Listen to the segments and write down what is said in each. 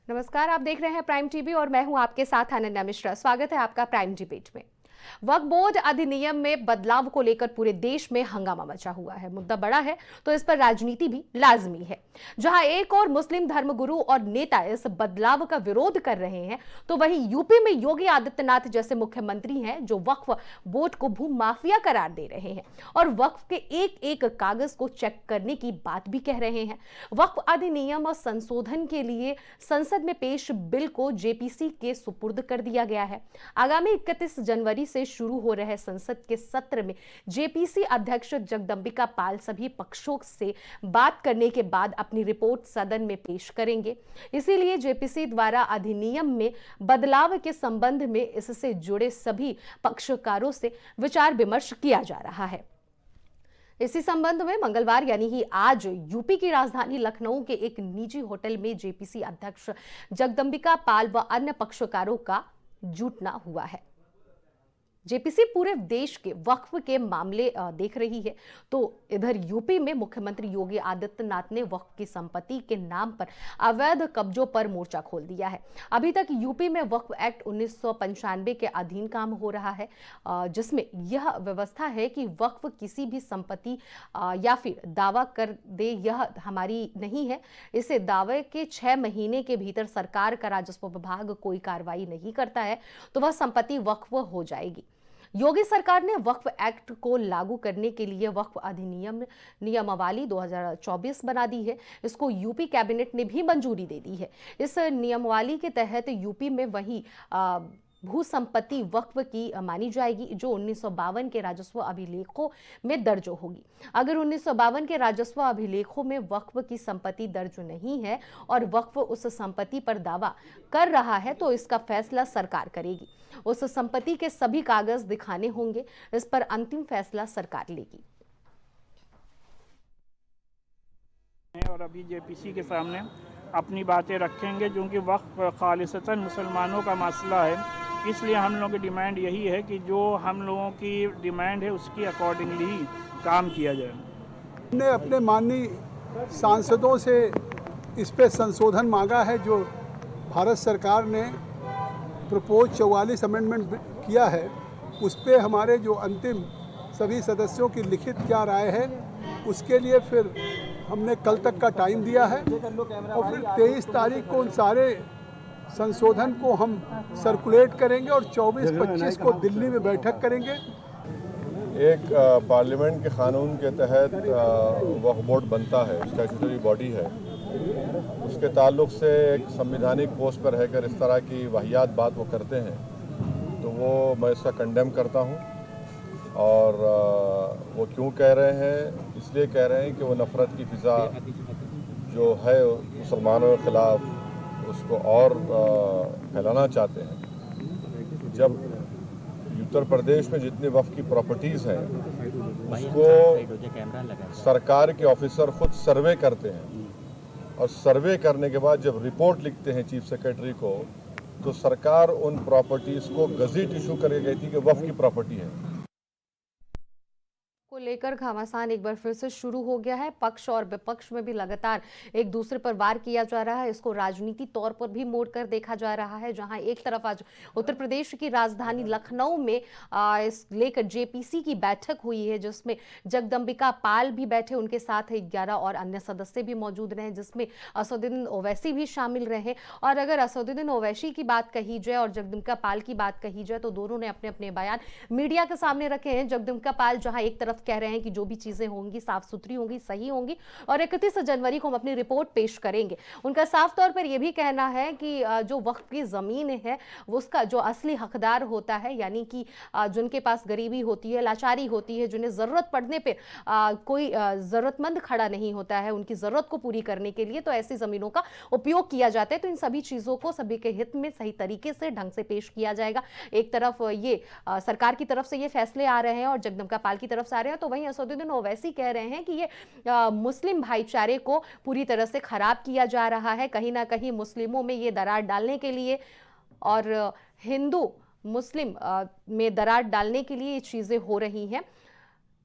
नमस्कार, आप देख रहे हैं प्राइम टीवी और मैं हूं आपके साथ अनन्या मिश्रा। स्वागत है आपका प्राइम डिबेट में। वक्फ बोर्ड अधिनियम में बदलाव को लेकर पूरे देश में हंगामा मचा हुआ है। मुद्दा बड़ा है तो इस पर राजनीति भी लाजमी है। जहां एक और मुस्लिम धर्मगुरु और नेता इस बदलाव का विरोध कर रहे हैं, तो वहीं यूपी में योगी आदित्यनाथ जैसे मुख्यमंत्री हैं जो वक्फ बोर्ड को भूमाफिया करार दे रहे हैं और वक्फ के एक एक कागज को चेक करने की बात भी कह रहे हैं। वक्फ अधिनियम और संशोधन के लिए संसद में पेश बिल को जेपीसी के सुपुर्द कर दिया गया है। आगामी 31 जनवरी से शुरू हो रहे संसद के सत्र में जेपीसी अध्यक्ष जगदंबिका पाल सभी पक्षों से बात करने के बाद अपनी रिपोर्ट सदन में पेश करेंगे। इसीलिए जेपीसी द्वारा अधिनियम में बदलाव के संबंध में इससे जुड़े सभी पक्षकारों से विचार विमर्श किया जा रहा है। इसी संबंध में मंगलवार यानी कि आज यूपी की राजधानी लखनऊ के एक निजी होटल में जेपीसी अध्यक्ष जगदंबिका पाल व अन्य पक्षकारों का जुटना हुआ है। जेपीसी पूरे देश के वक्फ के मामले देख रही है, तो इधर यूपी में मुख्यमंत्री योगी आदित्यनाथ ने वक्फ की संपत्ति के नाम पर अवैध कब्जों पर मोर्चा खोल दिया है। अभी तक यूपी में वक्फ एक्ट 1995 के अधीन काम हो रहा है, जिसमें यह व्यवस्था है कि वक्फ किसी भी संपत्ति या फिर दावा कर दे यह हमारी नहीं है। इसे दावे के 6 महीने के भीतर सरकार का राजस्व विभाग कोई कार्रवाई नहीं करता है तो वह संपत्ति वक्फ हो जाएगी। योगी सरकार ने वक्फ एक्ट को लागू करने के लिए वक्फ अधिनियम नियमावली 2024 बना दी है। इसको यूपी कैबिनेट ने भी मंजूरी दे दी है। इस नियमावली के तहत यूपी में वही भू संपत्ति वक्फ की मानी जाएगी जो 1952 के राजस्व अभिलेखों में दर्ज होगी। अगर 1952 के राजस्व अभिलेखों में वक्फ की संपत्ति दर्ज नहीं है और वक्फ उस संपत्ति पर दावा कर रहा है तो इसका फैसला सरकार करेगी। उस संपत्ति के सभी कागज दिखाने होंगे। इस पर अंतिम फैसला सरकार लेगी। और अभी जेपीसी के सामने अपनी बातें रखेंगे, क्योंकि वक्फ खालिसतन मुसलमानों का मसला है। इसलिए हम लोगों की डिमांड यही है कि जो हम लोगों की डिमांड है उसकी अकॉर्डिंगली ही काम किया जाए। हमने अपने माननीय सांसदों से इस पे संशोधन मांगा है जो भारत सरकार ने प्रपोज 44 अमेंडमेंट किया है। उस पे हमारे जो अंतिम सभी सदस्यों की लिखित क्या राय है उसके लिए फिर हमने कल तक का टाइम दिया है और फिर 23 तारीख को उन सारे संशोधन को हम सर्कुलेट करेंगे और 24-25 को दिल्ली में बैठक करेंगे। एक पार्लियामेंट के कानून के तहत वक्फ बोर्ड बनता है, स्टैट्यूटरी बॉडी है। उसके ताल्लुक से एक संवैधानिक पोस्ट पर रहकर इस तरह की वाहियात बात वो करते हैं तो वो मैं इसका कंडेम करता हूँ। और वो क्यों कह रहे हैं, इसलिए कह रहे हैं कि वो नफ़रत की फ़िज़ा जो है मुसलमानों के ख़िलाफ़ उसको और फैलाना चाहते हैं। जब उत्तर प्रदेश में जितनी वक्फ की प्रॉपर्टीज़ हैं उसको सरकार के ऑफिसर खुद सर्वे करते हैं और सर्वे करने के बाद जब रिपोर्ट लिखते हैं चीफ सेक्रेटरी को तो सरकार उन प्रॉपर्टीज़ को गज़ेट इशू करके कहती है कि वक्फ की प्रॉपर्टी है। को लेकर घमासान एक बार फिर से शुरू हो गया है। पक्ष और विपक्ष में भी लगातार एक दूसरे पर वार किया जा रहा है। इसको राजनीति तौर पर भी मोड़कर देखा जा रहा है, जहां एक तरफ आज उत्तर प्रदेश की राजधानी लखनऊ में इस लेकर जेपीसी की बैठक हुई है, जिसमें जगदंबिका पाल भी बैठे, उनके साथ 11 और अन्य सदस्य भी मौजूद रहे, जिसमें असदुद्दीन ओवैसी भी शामिल रहे। और अगर असदुद्दीन ओवैसी की बात कही जाए और जगदंबिका पाल की बात कही जाए तो दोनों ने अपने अपने बयान मीडिया के सामने रखे हैं। जगदंबिका पाल जहां एक तरफ कह रहे हैं कि जो भी चीजें होंगी साफ सुथरी होंगी, सही होंगी और 31 जनवरी को हम अपनी रिपोर्ट पेश करेंगे। उनका साफ तौर पर यह भी कहना है कि जो वक्फ की जमीन है उसका जो असली हकदार होता है, यानी कि जिनके पास गरीबी होती है, लाचारी होती है, जिन्हें जरूरत पड़ने पे कोई जरूरतमंद खड़ा नहीं होता है उनकी जरूरत को पूरी करने के लिए, तो ऐसी जमीनों का उपयोग किया जाता है। तो इन सभी चीजों को सभी के हित में सही तरीके से ढंग से पेश किया जाएगा। एक तरफ ये सरकार की तरफ से ये फैसले आ रहे हैं और जगदंबिका पाल की तरफ से आ रहे हैं, तो वहीं असदुद्दीन ओवैसी कह रहे हैं कि ये मुस्लिम भाईचारे को पूरी तरह से खराब किया जा रहा है। कहीं ना कहीं मुस्लिमों में ये दरार डालने के लिए और हिंदू मुस्लिम में दरार डालने के लिए ये चीजें हो रही हैं।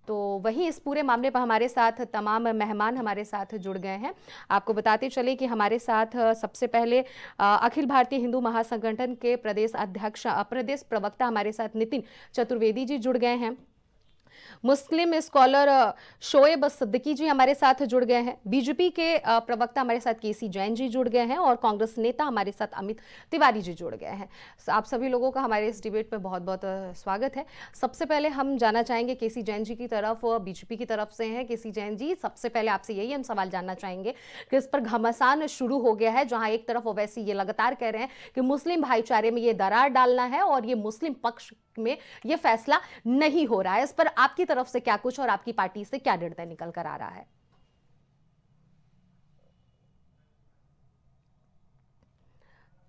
तो वहीं इस पूरे मामले पर हमारे साथ तमाम मेहमान हमारे साथ जुड़ गए हैं। आपको बताते चले कि हमारे साथ सबसे पहले अखिल भारतीय हिंदू महासंगठन के प्रदेश अध्यक्ष प्रदेश प्रवक्ता हमारे साथ नितिन चतुर्वेदी जी जुड़ गए हैं। मुस्लिम स्कॉलर शोएब सिद्दीकी जी हमारे साथ जुड़ गए हैं। बीजेपी के प्रवक्ता हमारे साथ केसी जैन जी जुड़ गए हैं और कांग्रेस नेता हमारे साथ अमित तिवारी जी जुड़ गए हैं। आप सभी लोगों का हमारे इस डिबेट में बहुत बहुत स्वागत है। सबसे पहले हम जानना चाहेंगे केसी जैन जी की तरफ, बीजेपी की तरफ से हैं। केसी जैन जी, सबसे पहले आपसे यही हम सवाल जानना चाहेंगे कि इस पर घमासान शुरू हो गया है, जहां एक तरफ ओवैसी ये लगातार कह रहे हैं कि मुस्लिम भाईचारे में ये दरार डालना है और ये मुस्लिम पक्ष में ये फैसला नहीं हो रहा है। इस पर आपकी तरफ से क्या कुछ और आपकी पार्टी से क्या निर्णय निकल कर आ रहा है?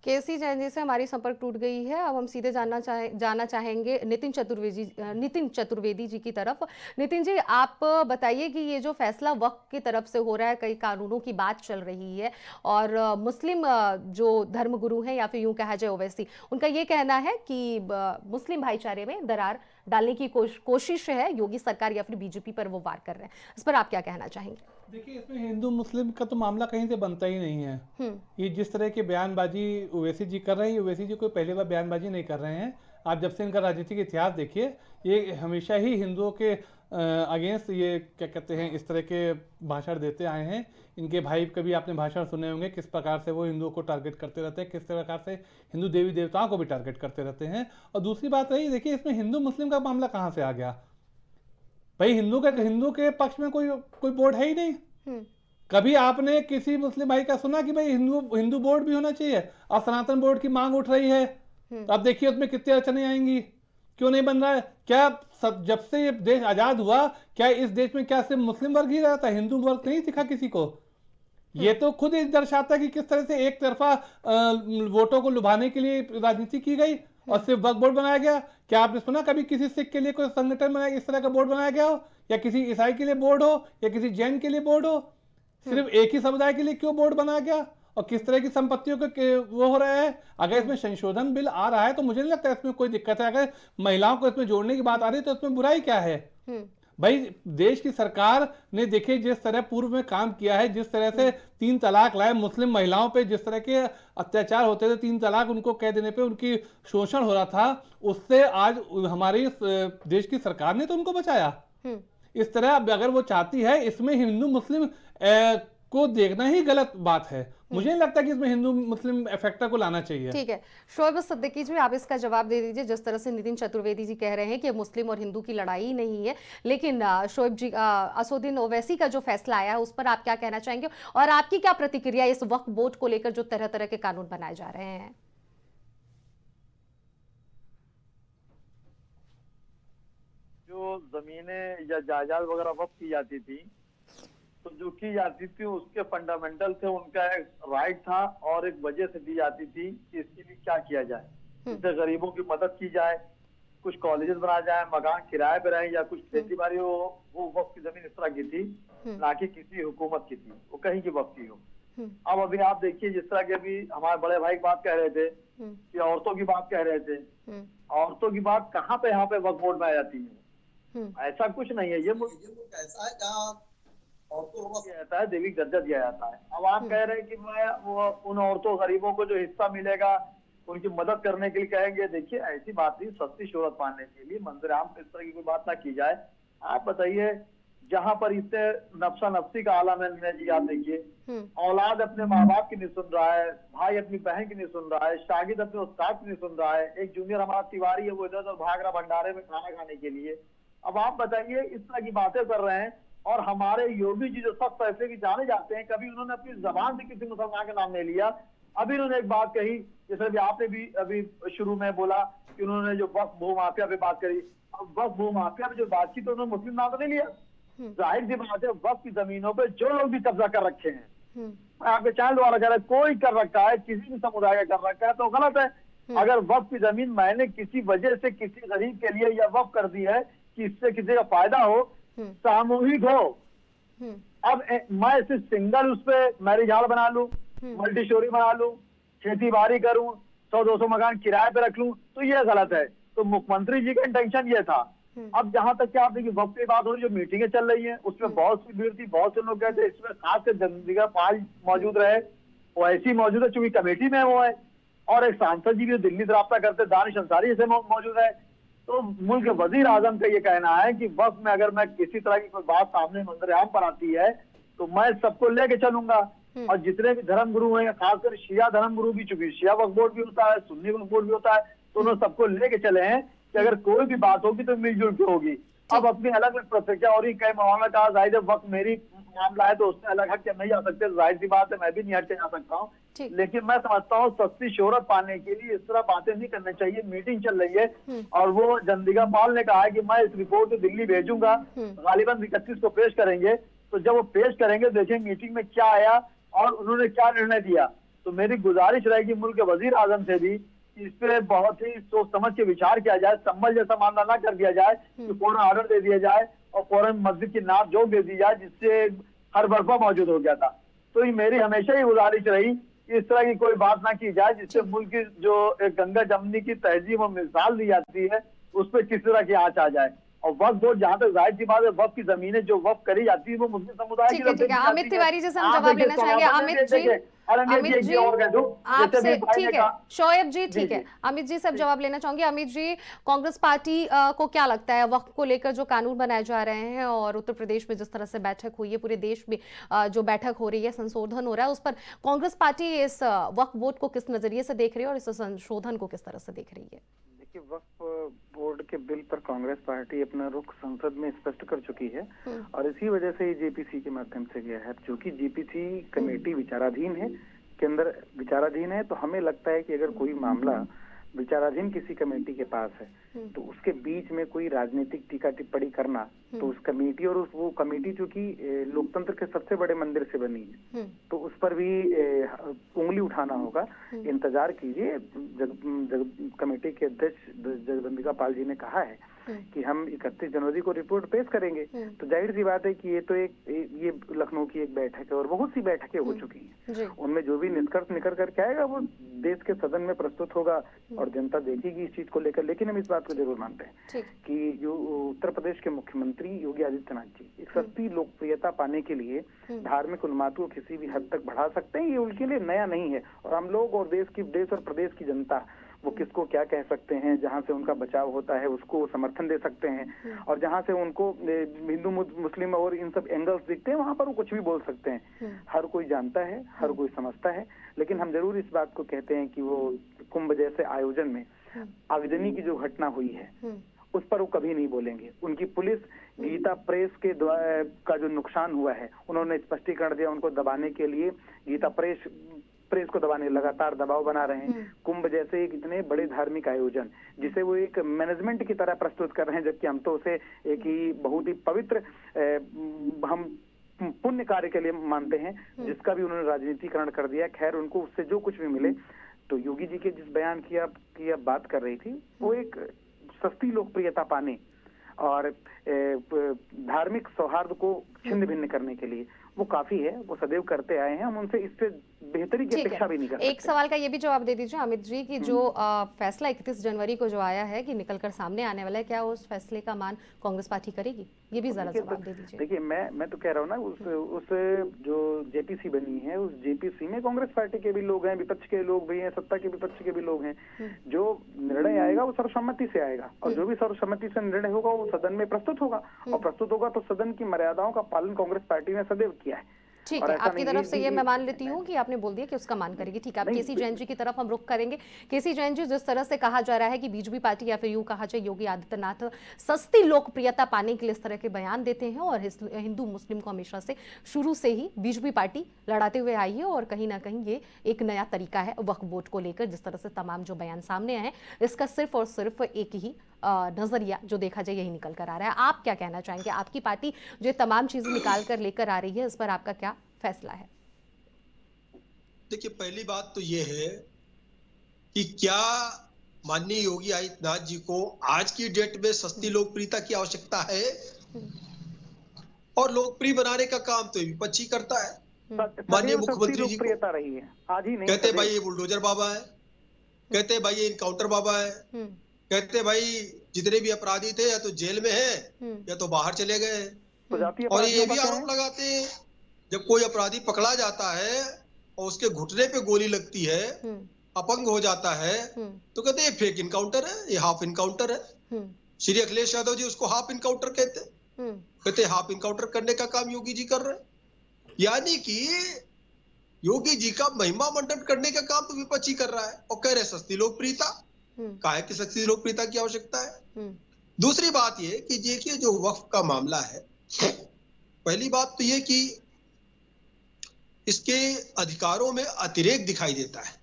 केसी जैन जी से हमारी संपर्क टूट गई है। अब हम सीधे जाना चाहेंगे नितिन चतुर्वेदी जी की तरफ। नितिन जी, आप बताइए कि ये जो फैसला वक्फ की तरफ से हो रहा है, कई कानूनों की बात चल रही है और मुस्लिम जो धर्मगुरु हैं या फिर यूं कहा जाए ओवैसी, उनका ये कहना है कि मुस्लिम भाईचारे में दरार डालने की कोशिश है योगी सरकार या फिर बीजेपी पर वो वार कर रहे हैं। इस पर आप क्या कहना चाहेंगे? देखिए, इसमें हिंदू मुस्लिम का तो मामला कहीं से बनता ही नहीं है। ये जिस तरह की बयानबाजी ओवैसी जी कर रहे हैं, ओवैसी जी कोई पहली बार बयानबाजी नहीं कर रहे हैं। आप जब से इनका राजनीतिक इतिहास देखिए, ये हमेशा ही हिंदुओं के अगेंस्ट ये क्या कहते हैं इस तरह के भाषण देते आए हैं। इनके भाई कभी आपने भाषण सुने होंगे किस प्रकार से वो हिंदुओं को टारगेट करते रहते हैं, किस प्रकार से हिंदू देवी देवताओं को भी टारगेट करते रहते हैं। और दूसरी बात रही, देखिए इसमें हिंदू मुस्लिम का मामला कहाँ से आ गया? भाई हिंदू के पक्ष में कोई बोर्ड है ही नहीं। कभी आपने किसी मुस्लिम भाई का सुना कि भाई हिंदू बोर्ड भी होना चाहिए? और सनातन बोर्ड की मांग उठ रही है, अब देखिए उसमें कितनी अड़चने आएंगी। क्यों नहीं बन रहा है? क्या जब से ये देश आजाद हुआ, क्या इस देश में क्या सिर्फ मुस्लिम वर्ग ही रहता है, हिंदू वर्ग नहीं दिखा किसी को? ये तो खुद ही दर्शाता है कि किस तरह से एक तरफा वोटों को लुभाने के लिए राजनीति की गई और सिर्फ वक्फ बोर्ड बनाया गया। क्या आपने सुना कभी किसी सिख के लिए कोई संगठन बनाया, इस तरह का बोर्ड बनाया गया हो, या किसी ईसाई के लिए बोर्ड हो, या किसी जैन के लिए बोर्ड हो? सिर्फ एक ही समुदाय के लिए क्यों बोर्ड बनाया गया? और किस तरह की संपत्तियों के वो हो रहा है? अगर इसमें संशोधन बिल आ रहा है तो मुझे नहीं लगता इसमें कोई दिक्कत है। अगर महिलाओं को इसमें जोड़ने की बात आ रही है तो इसमें बुराई क्या है? भाई देश की सरकार ने देखिए जिस तरह पूर्व में काम किया है, जिस तरह से 3 तलाक लाए, मुस्लिम महिलाओं पे जिस तरह के अत्याचार होते थे, 3 तलाक उनको कह देने पे उनकी शोषण हो रहा था, उससे आज हमारी देश की सरकार ने तो उनको बचाया। इस तरह अगर वो चाहती है, इसमें हिंदू मुस्लिम को देखना ही गलत बात है। मुझे नहीं लगता कि इसमें हिंदू मुस्लिम फैक्टर को लाना चाहिए। ठीक है, शोएब सिद्दीकी जी, आप इसका जवाब दे दीजिए। जिस तरह से नितिन चतुर्वेदी जी कह रहे हैं कि मुस्लिम और हिंदू की लड़ाई नहीं है, लेकिन शोएब जी, असदुद्दीन ओवैसी का जो फैसला आया है उस पर आप क्या कहना चाहेंगे और आपकी क्या प्रतिक्रिया इस वक्फ बोर्ड को लेकर जो तरह तरह के कानून बनाए जा रहे हैं? जो जमीनें या जायदाद वगैरह वक्फ की जाती थी, तो जो की जाती थी उसके फंडामेंटल थे, उनका एक राइट था और एक वजह से दी जाती थी कि इसके लिए क्या किया जाए। इससे गरीबों की मदद की जाए, कुछ कॉलेजेस बनाया जाए, मकान किराए पे रहे, या कुछ खेती बाड़ी हो। वो वक्त की जमीन इस तरह की थी, ना कि किसी हुकूमत की थी, वो कहीं की वक्त की हो। अब अभी आप देखिए, जिस तरह के अभी हमारे बड़े भाई बात कह रहे थे कि औरतों की बात कह रहे थे, औरतों की बात कहाँ पे यहाँ पे वक्फ बोर्ड में आ जाती है? ऐसा कुछ नहीं है। ये मुल्क ऐसा है जहाँ औरतों को दिया जाता है, देवी दर्जा दिया जाता है। अब आप कह रहे हैं कि मैं वो उन औरतों गरीबों को जो हिस्सा मिलेगा उनकी मदद करने के लिए कहेंगे। देखिए, ऐसी बात नहीं, सस्ती शोहरत पाने के लिए मंजर आम पे इस तरह की कोई बात ना की जाए। आप बताइए, जहाँ पर इससे नफ्सा नफ्सी का आलम है जी, आप देखिए, औलाद अपने माँ बाप की नहीं सुन रहा है, भाई अपनी बहन की नहीं सुन रहा है, शागिद अपने उस्ताद की नहीं सुन रहा है। एक जूनियर हमारा तिवारी है, वो इधर उधर भाग रहा भंडारे में खाना खाने के लिए। अब आप बताइए, इस तरह की बातें कर रहे हैं। और हमारे योगी जी जो सख्त फैसले की जाने जाते हैं, कभी उन्होंने अपनी जबान से किसी मुसलमान का नाम नहीं लिया। अभी उन्होंने एक बात कही, जैसे भी आपने भी अभी शुरू में बोला कि उन्होंने जो वक्फ भूमाफिया पे बात करी। अब वक्फ भूमाफिया पे जो बात की तो उन्होंने मुस्लिम नाम तो नहीं लिया। जाहिर सी बात है, वक्फ की जमीनों पे जो लोग भी कब्जा कर रखे हैं, आपके चैनल द्वारा कह रहे हैं, कोई कर रखा है, किसी भी समुदाय का कर रखा है, तो गलत है। अगर वक्फ की जमीन मैंने किसी वजह से किसी गरीब के लिए या वक्फ कर दी है कि इससे किसी का फायदा हो, सामूहिक हो, अब मैं सिर्फ सिंगल उस पर मैरिज हॉल बना लूं, मल्टी स्टोरी बना लूं, खेती बाड़ी करूं, 100-200 मकान किराए पे रख लूं, तो ये गलत है। तो मुख्यमंत्री जी का इंटेंशन ये था अब जहां तक क्या आप देखिए वक्त की बात हो रही, जो मीटिंगें चल रही है उसमें बहुत सी भीड़ थी, बहुत से लोग गए थे, इसमें खासकर जगदम्बिका पाल मौजूद रहे, वो ऐसी मौजूद है चूंकि कमेटी में वो है, और एक सांसद जी भी दिल्ली से राब्ता करते दानिश अंसारी जैसे मौजूद है। तो मुल्क के वजीर आजम का ये कहना है कि वक्त में अगर मैं किसी तरह की कोई बात सामने मंजर-ए-आम पर आती है तो मैं सबको लेके चलूंगा, और जितने भी धर्म गुरु हैं, खासकर शिया धर्म गुरु भी, चूंकि शिया वक्फ बोर्ड भी होता है, सुन्नी वक्फ बोर्ड भी होता है, तो उन्होंने सबको लेके चले हैं कि अगर कोई भी बात होगी तो मिलजुल के होगी। अब अपनी अलग अलग प्रतिक्रिया हो रही, कई मामला कहा जाहिर है वक्त मेरी मामला है तो उसमें अलग हट के नहीं जा सकते, जाहिर सी बात है मैं भी नहीं हट के जा सकता हूँ, लेकिन मैं समझता हूँ सस्ती शोहरत पाने के लिए इस तरह बातें नहीं करनी चाहिए। मीटिंग चल रही है और वो जगदम्बिका पाल ने कहा है कि मैं इस रिपोर्ट को दिल्ली भेजूंगा, गालिबन 31 को पेश करेंगे, तो जब वो पेश करेंगे देखें मीटिंग में क्या आया और उन्होंने क्या निर्णय दिया। तो मेरी गुजारिश रहेगी मुल्क के वजीर आजम से भी इस पे बहुत ही सोच समझ के विचार किया जाए, संभल जैसा मामला ना कर दिया जाए कि फौरन ऑर्डर दे दिया जाए और फौरन मस्जिद की नाप जोक दे दी जाए, जिससे हर बर्फा मौजूद हो गया था। तो ये मेरी हमेशा ही गुजारिश रही कि इस तरह की कोई बात ना की जाए जिससे मुल्क की जो एक गंगा जमनी की तहजीब और मिसाल दी जाती है उस पर किस तरह की आंच आ जाए। और वक्फ बोर्ड जहाँ तक जाहिर सी बात है वक्फ की जमीनें जो वक्फ करी जाती है वो मुस्लिम समुदाय की ठीक है। अमित तिवारी जी से हम जवाब लेना चाहेंगे। अमित जी आपसे, ठीक है, शोएब जी, ठीक है, अमित जी से जवाब लेना चाहूंगी। अमित जी, कांग्रेस पार्टी को क्या लगता है वक्फ को लेकर जो कानून बनाए जा रहे हैं और उत्तर प्रदेश में जिस तरह से बैठक हुई है, पूरे देश में जो बैठक हो रही है, संशोधन हो रहा है, उस पर कांग्रेस पार्टी इस वक्फ बोर्ड को किस नजरिए से देख रही है और इस संशोधन को किस तरह से देख रही है? देखिए, वक्फ बोर्ड के बिल पर कांग्रेस पार्टी अपना रुख संसद में स्पष्ट कर चुकी है और इसी वजह से ये जेपीसी के माध्यम से गया है। जो कि जेपीसी कमेटी विचाराधीन है, के अंदर विचाराधीन है, तो हमें लगता है कि अगर कोई मामला विचाराधीन किसी कमेटी के पास है तो उसके बीच में कोई राजनीतिक टीका टिप्पणी करना, तो उस कमेटी और वो कमेटी चूंकि लोकतंत्र के सबसे बड़े मंदिर से बनी है तो उस पर भी उंगली उठाना होगा। इंतजार कीजिए, कमेटी के अध्यक्ष जगदम्बिका पाल जी ने कहा है कि हम 31 जनवरी को रिपोर्ट पेश करेंगे, तो जाहिर सी बात है कि ये तो ये लखनऊ की एक बैठक है और बहुत सी बैठकें हो चुकी हैं, उनमें जो भी निष्कर्ष निकल करके आएगा वो देश के सदन में प्रस्तुत होगा और जनता देखेगी इस चीज को लेकर। लेकिन हम इस बात को जरूर मानते हैं कि जो उत्तर प्रदेश के मुख्यमंत्री योगी आदित्यनाथ जी एक सस्ती लोकप्रियता पाने के लिए धार्मिक उन्माद को किसी भी हद तक बढ़ा सकते हैं, ये उनके लिए नया नहीं है। और हम लोग और देश और प्रदेश की जनता वो किसको क्या कह सकते हैं, जहां से उनका बचाव होता है उसको समर्थन दे सकते हैं और जहां से उनको हिंदू मुस्लिम और इन सब एंगल्स दिखते हैं वहां पर वो कुछ भी बोल सकते हैं। हर कोई जानता है, हर कोई समझता है, लेकिन हम जरूर इस बात को कहते हैं कि वो कुंभ जैसे आयोजन में आगजनी की जो घटना हुई है उस पर वो कभी नहीं बोलेंगे। उनकी पुलिस गीता प्रेस के का जो नुकसान हुआ है उन्होंने स्पष्टीकरण दिया, उनको दबाने के लिए गीता प्रेस को दबाने लगातार दबाव बना रहे हैं। कुंभ जैसे एक इतने बड़े धार्मिक आयोजन जिसे वो एक मैनेजमेंट की तरह प्रस्तुत कर रहे हैं, जबकि हम तो उसे एक ही बहुत ही पवित्र हम पुण्य कार्य के लिए मानते हैं, जिसका भी उन्होंने राजनीतिकरण कर दिया। खैर, उनको उससे जो कुछ भी मिले। तो योगी जी के जिस बयान की आप बात कर रही थी वो एक सस्ती लोकप्रियता पाने और धार्मिक सौहार्द को छिन्न भिन्न करने के लिए वो काफी है, वो सदैव करते आए हैं। हम उनसे इससे बेहतरी की अपेक्षा भी नहीं कर सकते। एक सवाल का ये भी जवाब दे दीजिए अमित जी कि जो फैसला 31 जनवरी को जो आया है कि निकलकर सामने आने वाला है, क्या उस फैसले का मान कांग्रेस पार्टी करेगी? ये भी जरा जवाब दे दीजिए। देखिए, मैं तो कह रहा हूँ ना, उस जो जेपीसी बनी है उस जेपीसी में कांग्रेस पार्टी के भी लोग हैं, विपक्ष के लोग भी हैं, सत्ता के विपक्ष के भी लोग हैं। जो निर्णय आएगा वो सर्वसम्मति से आएगा और जो भी सर्वसम्मति से निर्णय होगा वो सदन में प्रस्तुत होगा और प्रस्तुत होगा तो सदन की मर्यादाओं का पालन कांग्रेस पार्टी ने सदैव किया है। ठीक है, आपकी तरफ से ये मैं मान लेती हूँ कि आपने बोल दिया कि उसका मान करेगी। ठीक है, अब केसी जैन जी की तरफ हम रुख करेंगे। केसी जैन जी, जिस तरह से कहा जा रहा है कि बीजेपी पार्टी या फिर यूं कहा जाए योगी आदित्यनाथ सस्ती लोकप्रियता पाने के लिए इस तरह के बयान देते हैं और हिंदू मुस्लिम को हमेशा से शुरू से ही बीजेपी पार्टी लड़ाते हुए आई है और कहीं ना कहीं ये एक नया तरीका है वक्फ बोर्ड को लेकर, जिस तरह से तमाम जो बयान सामने आए हैं इसका सिर्फ और सिर्फ एक ही नजरिया जो देखा जाए यही निकल कर आ रहा है। आप क्या कहना चाहेंगे? आपकी पार्टी जो तमाम चीजें निकाल कर लेकर आ रही है, इस पर आपका क्या फैसला है? देखिए, पहली बात तो ये है कि क्या माननीय योगी आदित्यनाथ जी को आज की डेट में सस्ती लोकप्रियता की आवश्यकता है? और लोकप्रिय बनाने का काम तो विपक्षी करता है। माननीय मुख्यमंत्री जी को रही है, आज ही नहीं कहते भाई ये बुलडोजर बाबा है, कहते भाई ये इनकाउंटर बाबा है, कहते भाई जितने भी अपराधी थे या तो जेल में हैं या तो बाहर चले गए हैं। तो जातीय और ये अपराधियों भी का क्या आरोप है? लगाते हैं जब कोई अपराधी पकड़ा जाता है और उसके घुटने पे गोली लगती है, अपंग हो जाता है, तो कहते हैं ये फेक इनकाउंटर है, ये हाफ इनकाउंटर है। श्री अखिलेश यादव जी उसको हाफ इनकाउंटर कहते हैं। कहते हैं हाफ इनकाउंटर करने का काम योगी जी कर रहे हैं। यानी कि योगी जी का महिमा मंडन करने का काम तो विपक्ष ही कर रहा है और कह रहे सस्ती लोकप्रियता। काहे की सस्ती लोकप्रियता की आवश्यकता है? दूसरी बात ये कि देखिए जो वक्फ का मामला है, पहली बात तो ये कि इसके अधिकारों में अतिरेक दिखाई देता है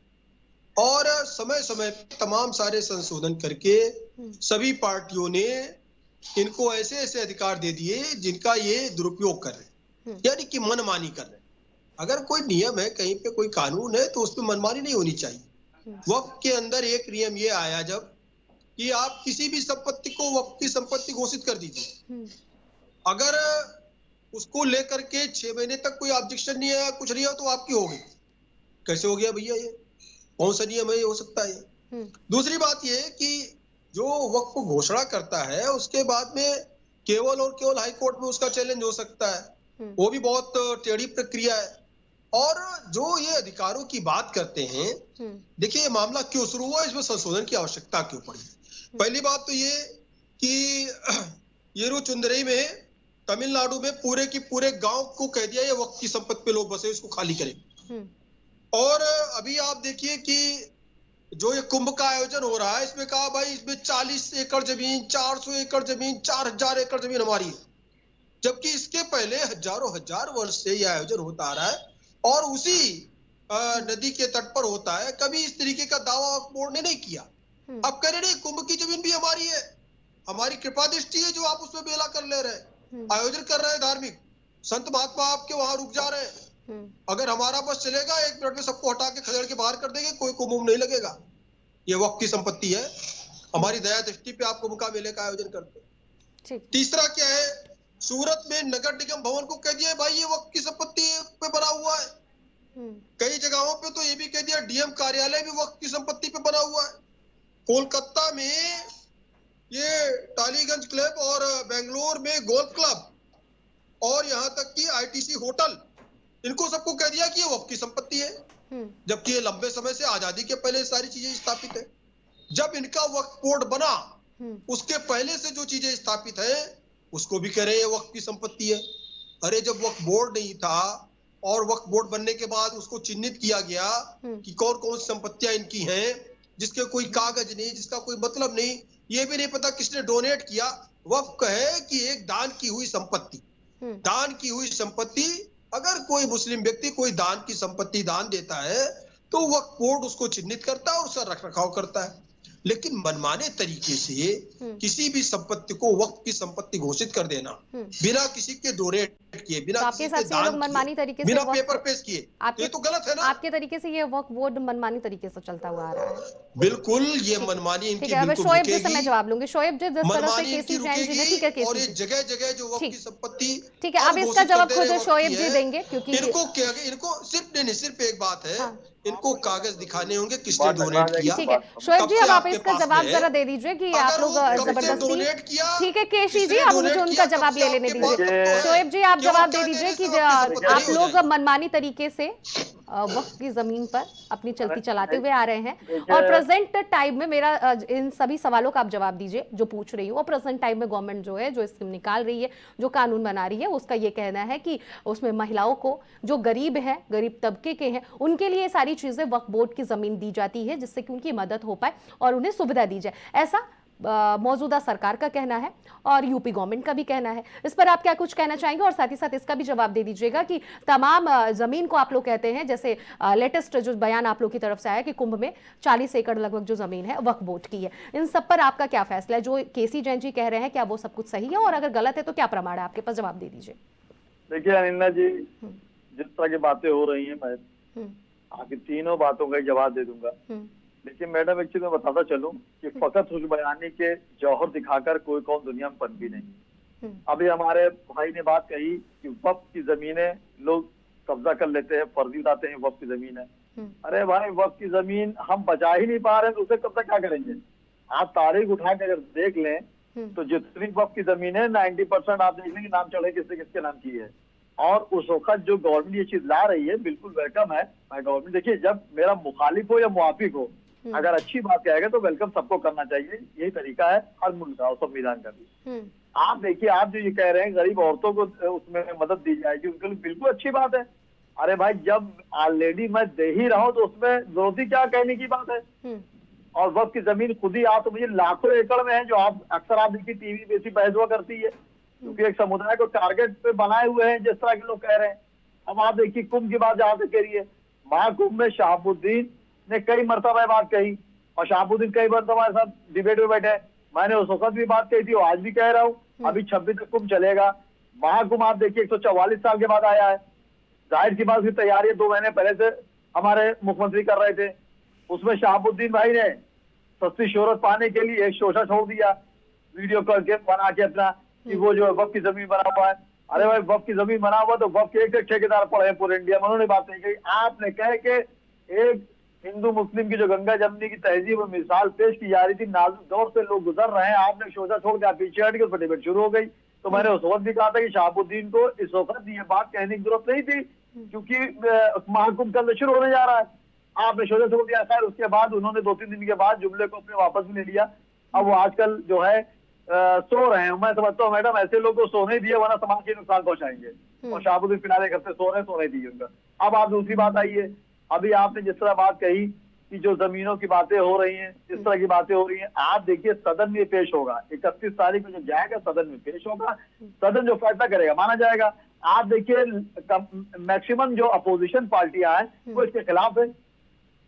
और समय समय तमाम सारे संशोधन करके सभी पार्टियों ने इनको ऐसे ऐसे अधिकार दे दिए जिनका ये दुरुपयोग कर रहे हैं, यानी कि मनमानी कर रहे हैं। अगर कोई नियम है, कहीं पे कोई कानून है, तो उसमें मनमानी नहीं होनी चाहिए। वक्फ के अंदर एक नियम ये आया जब कि आप किसी भी संपत्ति को वक्फ की संपत्ति घोषित कर दीजिए, अगर उसको लेकर के 6 महीने तक कोई ऑब्जेक्शन नहीं आया, कुछ नहीं है, तो आपकी हो गई। कैसे हो गया भैया? ये कौन सा नियम है? ये हो सकता है। दूसरी बात ये कि जो वक्फ को घोषणा करता है उसके बाद में केवल और केवल हाई कोर्ट में उसका चैलेंज हो सकता है, वो भी बहुत टेढ़ी प्रक्रिया है। और जो ये अधिकारों की बात करते हैं, देखिए ये मामला क्यों शुरू हुआ, इसमें संशोधन की आवश्यकता क्यों पड़ी? पहली बात तो ये कि येरुचुंदरई में तमिलनाडु में पूरे की पूरे गांव को कह दिया ये वक्फ की संपत्ति पे लोग बसे, इसको खाली करें। और अभी आप देखिए कि जो ये कुंभ का आयोजन हो रहा है, इसमें कहा भाई इसमें 40 एकड़ जमीन, 400 एकड़ जमीन, 4000 एकड़ जमीन हमारी है, जबकि इसके पहले हजारों हजार वर्ष से यह आयोजन होता आ रहा है और उसी नदी के तट पर होता है। कभी इस तरीके का दावा वक्फ बोर्ड ने नहीं किया। अब कह रहे कुंभ की जमीन भी हमारी है, हमारी कृपा दृष्टि है जो आप उसमें मेला कर ले रहे हैं, आयोजन कर रहे हैं धार्मिक, संत महात्मा आपके वहां रुक जा रहे हैं। अगर हमारा बस चलेगा 1 मिनट में सबको हटा के खदेड़ के बाहर कर देंगे, कोई कुंभ नहीं लगेगा। ये वक्फ की संपत्ति है, हमारी दया दृष्टि पे आप कुंभ का मेले का आयोजन करते हैं। तीसरा क्या है, सूरत में नगर निगम भवन को कह दिया भाई ये वक्फ की संपत्ति पे बना हुआ है। कई जगहों पे तो ये भी कह दिया डीएम कार्यालय भी वक्फ की संपत्ति पे बना हुआ है। कोलकाता में ये टालीगंज क्लब और बेंगलोर में गोल्फ क्लब और यहाँ तक कि आईटीसी होटल, इनको सबको कह दिया कि ये वक्फ की संपत्ति है, जबकि ये लंबे समय से आजादी के पहले सारी चीजें स्थापित है। जब इनका वक्फ बोर्ड बना उसके पहले से जो चीजें स्थापित है उसको भी कह रहे हैं वक्फ की संपत्ति है। अरे जब वक्फ बोर्ड नहीं था और वक्फ बोर्ड बनने के बाद उसको चिन्हित किया गया कि कौन कौन सी संपत्तियां इनकी हैं, जिसके कोई कागज नहीं, जिसका कोई मतलब नहीं, ये भी नहीं पता किसने डोनेट किया। वक्फ है कि एक दान की हुई संपत्ति, दान की हुई संपत्ति, अगर कोई मुस्लिम व्यक्ति कोई दान की संपत्ति दान देता है तो वक्फ बोर्ड उसको चिन्हित करता है और उसका रखरखाव करता है। लेकिन मनमाने तरीके से किसी भी संपत्ति को वक्फ की संपत्ति घोषित कर देना बिना किसी के डोनेट किए, बिना आपके किसी के हिसाब से ये लोग मनमानी तरीके से बिना पेपर पेश किए, ये तो गलत है ना। आपके तरीके से ये वक्फ बोर्ड मनमानी तरीके से चलता हुआ आ रहा है। बिल्कुल ये मनमानी इनकी ठीक है, बिल्कुल शोएब जी से रुकेगी। मैं जवाब लूंगी। शोएब जी, जिस तरह से मनमानी केसी इनकी जैन जी ने, ठीक है रुकेगी और ये केसी जगह जगह जो वक्फ की संपत्ति, ठीक है, अब इसका जवाब खुद शोएब जी देंगे क्योंकि इनको सिर्फ एक बात है, इनको कागज दिखाने होंगे किसने डोनेट किया। ठीक है शोएब जी, अब आप आपके इसका पास जवाब है। जरा दे दीजिए कि आप अगर लोग वो कब से जबरदस्ती, डोनेट किया, ठीक है केसी जी, किसने अब मुझे डोनेट उनका किया, जवाब कब ले से लेने आपके दीजिए। पास- शोएब जी, आप क्यों जवाब क्या दे दीजिए कहने कि से आपकी आप संपत्ति लोग हो जाएगी? मनमानी तरीके से वक्फ की जमीन पर अपनी चलती चलाते हुए आ रहे हैं और प्रेजेंट टाइम में, मेरा इन सभी सवालों का आप जवाब दीजिए जो पूछ रही हूँ, और प्रेजेंट टाइम में गवर्नमेंट जो है, जो स्कीम निकाल रही है, जो कानून बना रही है, उसका ये कहना है कि उसमें महिलाओं को, जो गरीब है, गरीब तबके के हैं, उनके लिए सारी चीजें वक्फ बोर्ड की जमीन दी जाती है जिससे कि उनकी मदद हो पाए और उन्हें सुविधा दी जाए। ऐसा मौजूदा सरकार का कहना है और यूपी गवर्नमेंट का भी कहना है। इस पर आप क्या कुछ कहना चाहेंगे और साथ ही साथ इसका भी जवाब दे दीजिएगा कि तमाम जमीन को आप लोग कहते हैं, जैसे लेटेस्ट जो बयान आप लोग की तरफ से आया कि कुंभ में 40 एकड़ लगभग जो जमीन है वक्फ बोर्ड की है, इन सब पर आपका क्या फैसला है? जो केसी जैन जी कह रहे हैं क्या वो सब कुछ सही है, और अगर गलत है तो क्या प्रमाण है आपके पास? जवाब दे दीजिए। देखिए अनिन्ना जी, जिस तरह की बातें हो रही हैं, मैं आपकी तीनों बातों का जवाब दे दूंगा। देखिए मैडम, एक चीज मैं बताता चलूं कि फकत हुक्मरानी के जौहर दिखाकर कोई कौन दुनिया में पनपी नहीं। अभी हमारे भाई ने बात कही कि वक्फ की जमीनें लोग कब्जा कर लेते हैं, फर्जी बताते हैं वक्फ की जमीन है। अरे भाई, वक्फ की जमीन हम बचा ही नहीं पा रहे हैं तो उसे कब्जा क्या करेंगे? आप तारीख उठा के अगर देख लें तो जितनी वक्फ की जमीन है 90% आप देख लें कि नाम चढ़े किससे किसके नाम की है। और उस वक्त जो गवर्नमेंट ये चीज ला रही है बिल्कुल वेलकम है। मैं गवर्नमेंट देखिए, जब मेरा मुखालिफ हो या मुआफिक हो, अगर अच्छी बात कहेगा तो वेलकम सबको करना चाहिए। यही तरीका है हर मुल्क का और संविधान का भी। आप देखिए, आप जो ये कह रहे हैं गरीब औरतों को उसमें मदद दी जाएगी, उनके लिए बिल्कुल अच्छी बात है। अरे भाई, जब ऑलरेडी मैं दे ही रहा हूँ तो उसमें जरूरत ही क्या कहने की बात है। और वक्त की जमीन खुद ही आप मुझे लाखों एकड़ में है, जो आप अक्सर आप देखिए टीवी पे ऐसी बहस हुआ करती है, क्योंकि एक समुदाय को टारगेट पे बनाए हुए हैं जिस तरह के लोग कह रहे हैं। अब आप देखिए कुंभ की बात जहां तक कह रही है, महाकुंभ में शहाबुद्दीन ने कई मरतबा बात कही और शहाबुद्दीन कई मरतबा हमारे साथ डिबेट में बैठे। मैंने उस वक्त भी बात कही थी और आज भी कह रहा हूँ, अभी 26 तक कुंभ चलेगा। महाकुंभ आप देखिए 144 साल के बाद आया है। जाहिर की बात की तैयारी 2 महीने पहले से हमारे मुख्यमंत्री कर रहे थे। उसमें शहाबुद्दीन भाई ने सस्ती शोहरत पाने के लिए एक शोषा छोड़ दिया, वीडियो करके बना के अपना, कि वो जो वक्फ की जमीन बना हुआ है। अरे भाई, वक्फ की जमीन बना हुआ तो वक्फ के एक ठेकेदार पड़े हैं पूरे इंडिया में, उन्होंने बात नहीं कही। आपने कहे कि एक हिंदू मुस्लिम की जो गंगा जमनी की तहजीब में मिसाल पेश की जा रही थी, नाजुक दौर से लोग गुजर रहे हैं, आपने शोषा छोड़ के आप पीछे हट के उस पर डिबेट शुरू हो गई। तो मैंने उस वक्त भी कहा था कि शहाबुद्दीन को इस वक्त ये बात कहने की जरूरत नहीं थी, क्योंकि महाकुंभ कल शुरू होने जा रहा है। आपने शोषा छोड़ दिया। खैर, उसके बाद उन्होंने 2-3 दिन के बाद जुमले को अपने वापस भी ले लिया। अब वो आजकल जो है सो रहे हैं। मैं समझता हूँ मैडम, ऐसे लोग को सोने दिए वरना समाज के नुकसान पहुंचाएंगे। और शहाबुद्दीन फिलहाल एक हफ्ते सो रहे हैं, सोने दिए उनका। अब आप दूसरी बात आई है, अभी आपने जिस तरह बात कही कि जो जमीनों की बातें हो रही हैं, इस तरह की बातें हो रही हैं, आप देखिए सदन में पेश होगा 31 तारीख को, जब जाएगा सदन में पेश होगा, सदन जो फैसला करेगा माना जाएगा। आप देखिए मैक्सिमम जो अपोजिशन पार्टियां हैं वो इसके खिलाफ है,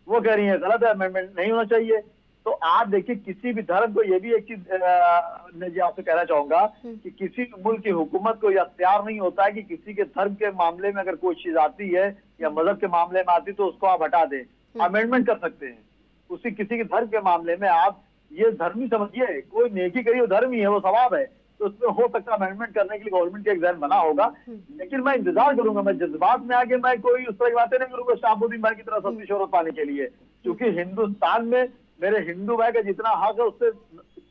वो कह रही है गलत है, अमेंडमेंट नहीं होना चाहिए। तो आप देखिए, किसी भी धर्म को, ये भी एक चीज आपसे कहना चाहूंगा कि किसी मुल्क की हुकूमत को यह अख्तियार नहीं होता है कि किसी के धर्म के मामले में अगर कोई चीज आती है या मजहब के मामले में आती तो उसको आप हटा दें, अमेंडमेंट कर सकते हैं। उसी किसी के धर्म के मामले में आप ये धर्म ही समझिए, कोई नेकी करिए, वो धर्म ही है, वो सवाब है, तो उसमें हो सकता है अमेंडमेंट करने के लिए गवर्नमेंट का एक जहन बना होगा। लेकिन मैं इंतजार करूंगा, मैं जज्बात में आके मैं कोई उस तरह की बातें नहीं करूंगा शहाबुद्दीन भाई की तरह सस्ती शोहरत पाने के लिए, क्योंकि हिंदुस्तान में मेरे हिंदू भाई का जितना हक है उससे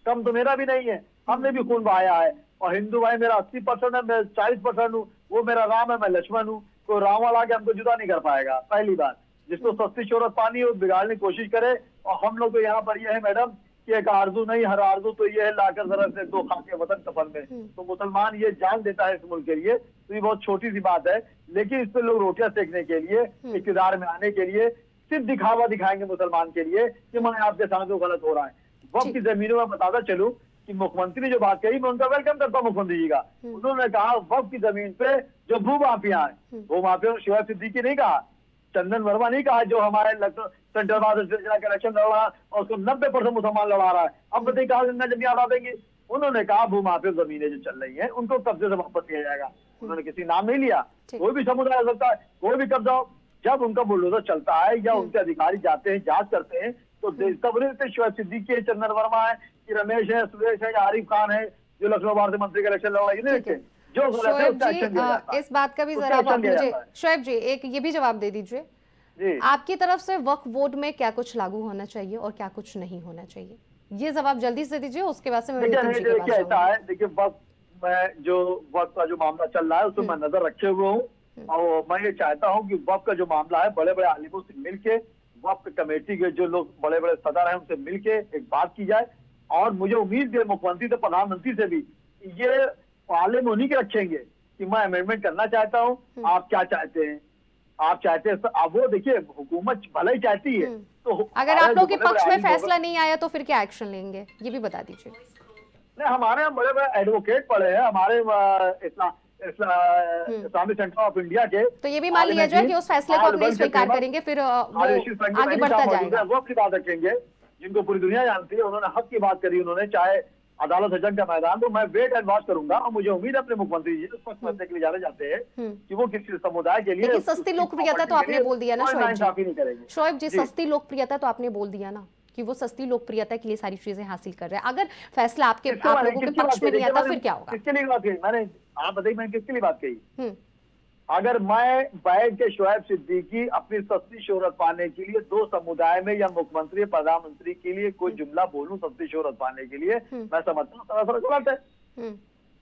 कम तो मेरा भी नहीं है। हमने भी खून बहाया है और हिंदू भाई मेरा 80% है, मैं 40% हूँ। वो मेरा राम है, मैं लक्ष्मण हूँ। कोई राम वाला के हमको जुदा नहीं कर पाएगा। पहली बात, जिसको सस्ती शोहरत पानी है वो बिगाड़ने की कोशिश करे। और हम लोग तो यहाँ पर ये है मैडम कि एक आरजू नहीं, हर आरजू तो ये है लाकर जरा से 2 खाके वतन कफन में। तो मुसलमान ये जान देता है इस मुल्क के लिए, तो ये बहुत छोटी सी बात है। लेकिन इस पे लोग रोटियां सेकने के लिए, इक़्तिदार में आने के लिए सिर्फ दिखावा दिखाएंगे मुसलमान के लिए कि मैं आपके साथ जो गलत हो रहा है। वक्त की जमीनों में बताता चलूं कि मुख्यमंत्री ने जो बात कही, मैं उनका वेलकम करता हूँ मुख्यमंत्री जी का। उन्होंने कहा वक्त की जमीन पे जो भूमाफिया है, भूमाफिया शिवाय सिद्दीकी नहीं कहा, चंदन वर्मा नहीं कहा, जो हमारे सेंट्रल बाजार के इलेक्शन लड़ रहा है और उसको 90% मुसलमान लड़ा रहा है। अब बताइए कहा गंगा जमीन हटा देंगे। उन्होंने कहा भूमाफिया जमीनें जो चल रही है उनको कब्जे से वापस लिया जाएगा। उन्होंने किसी नाम नहीं लिया, कोई भी समुदाय हो सकता है, कोई भी कब्जा हो। जब उनका बुलडोजर चलता है या उनके अधिकारी जाते हैं, जांच करते हैं, तो तब शिवाय सिद्दीकी है, चंदन वर्मा है, कि रमेश है, सुरेश है, आरिफ खान है, जो लखनऊ बार से मंत्री का इलेक्शन लड़ रहा है, जो शोएब जी, इस बात का भी जरा आप मुझे, शोएब जी, एक ये भी जवाब दे दीजिए, आपकी तरफ से वक्फ बोर्ड में क्या कुछ लागू होना चाहिए और क्या कुछ नहीं होना चाहिए, ये जवाब जल्दी से दीजिए, उसके बाद से मैं देखिए वक्फ में जो वक्फ का जो मामला चल रहा है उसमें मैं नजर रखे हुए हूँ। और मैं ये चाहता हूँ कि वक्फ का जो मामला है बड़े बड़े आलिमों से मिलके, वक्फ कमेटी के जो लोग बड़े बड़े सदर हैं उनसे मिलके एक बात की जाए। और मुझे उम्मीद है मुख्यमंत्री से, प्रधानमंत्री से भी, ये आलिम उन्हीं के रखेंगे कि मैं अमेंडमेंट करना चाहता हूँ, आप क्या चाहते हैं, आप चाहते हैं। अब वो देखिए हुकूमत भले ही चाहती है, तो अगर आप लोगों के पक्ष में फैसला नहीं आया तो फिर क्या एक्शन लेंगे, ये भी बता दीजिए। नहीं, हमारे यहाँ बड़े बड़े एडवोकेट पड़े हैं, हमारे इस्लामिक सेंटर ऑफ इंडिया के। तो ये भी मान लिया जाए कि उस फैसले को अपने स्वीकार करेंगे, फिर आगे बढ़ता जाएगा। वो की बात रखेंगे जिनको पूरी दुनिया जानती है, उन्होंने हक की बात करी, उन्होंने चाहे अदालत जंग का मैदान, तो मैं वेट एंड वॉच करूंगा। और मुझे उम्मीद है अपने मुख्यमंत्री जी उस फैसले के लिए जाने जाते हैं कि वो किसी समुदाय के लिए सस्ती लोकप्रियता तो आपने बोल दिया ना शोएब जी, सस्ती लोकप्रियता तो आपने बोल दिया ना कि वो सस्ती लोकप्रियता के लिए सारी चीजें हासिल कर रहे हैं। अगर फैसला आप लोगों के पक्ष में नहीं आता फिर क्या होगा? किसके लिए बात कही मैंने, आप बताइए मैंने किसके लिए बात कही? अगर मैं बैठ के शोएब सिद्दीकी अपनी सस्ती शोहरत पाने के लिए दो समुदाय में या मुख्यमंत्री प्रधानमंत्री के लिए कोई जुमला बोलूं सस्ती शोहरत पाने के लिए, मैं समझता हूँ सरासर गलत है।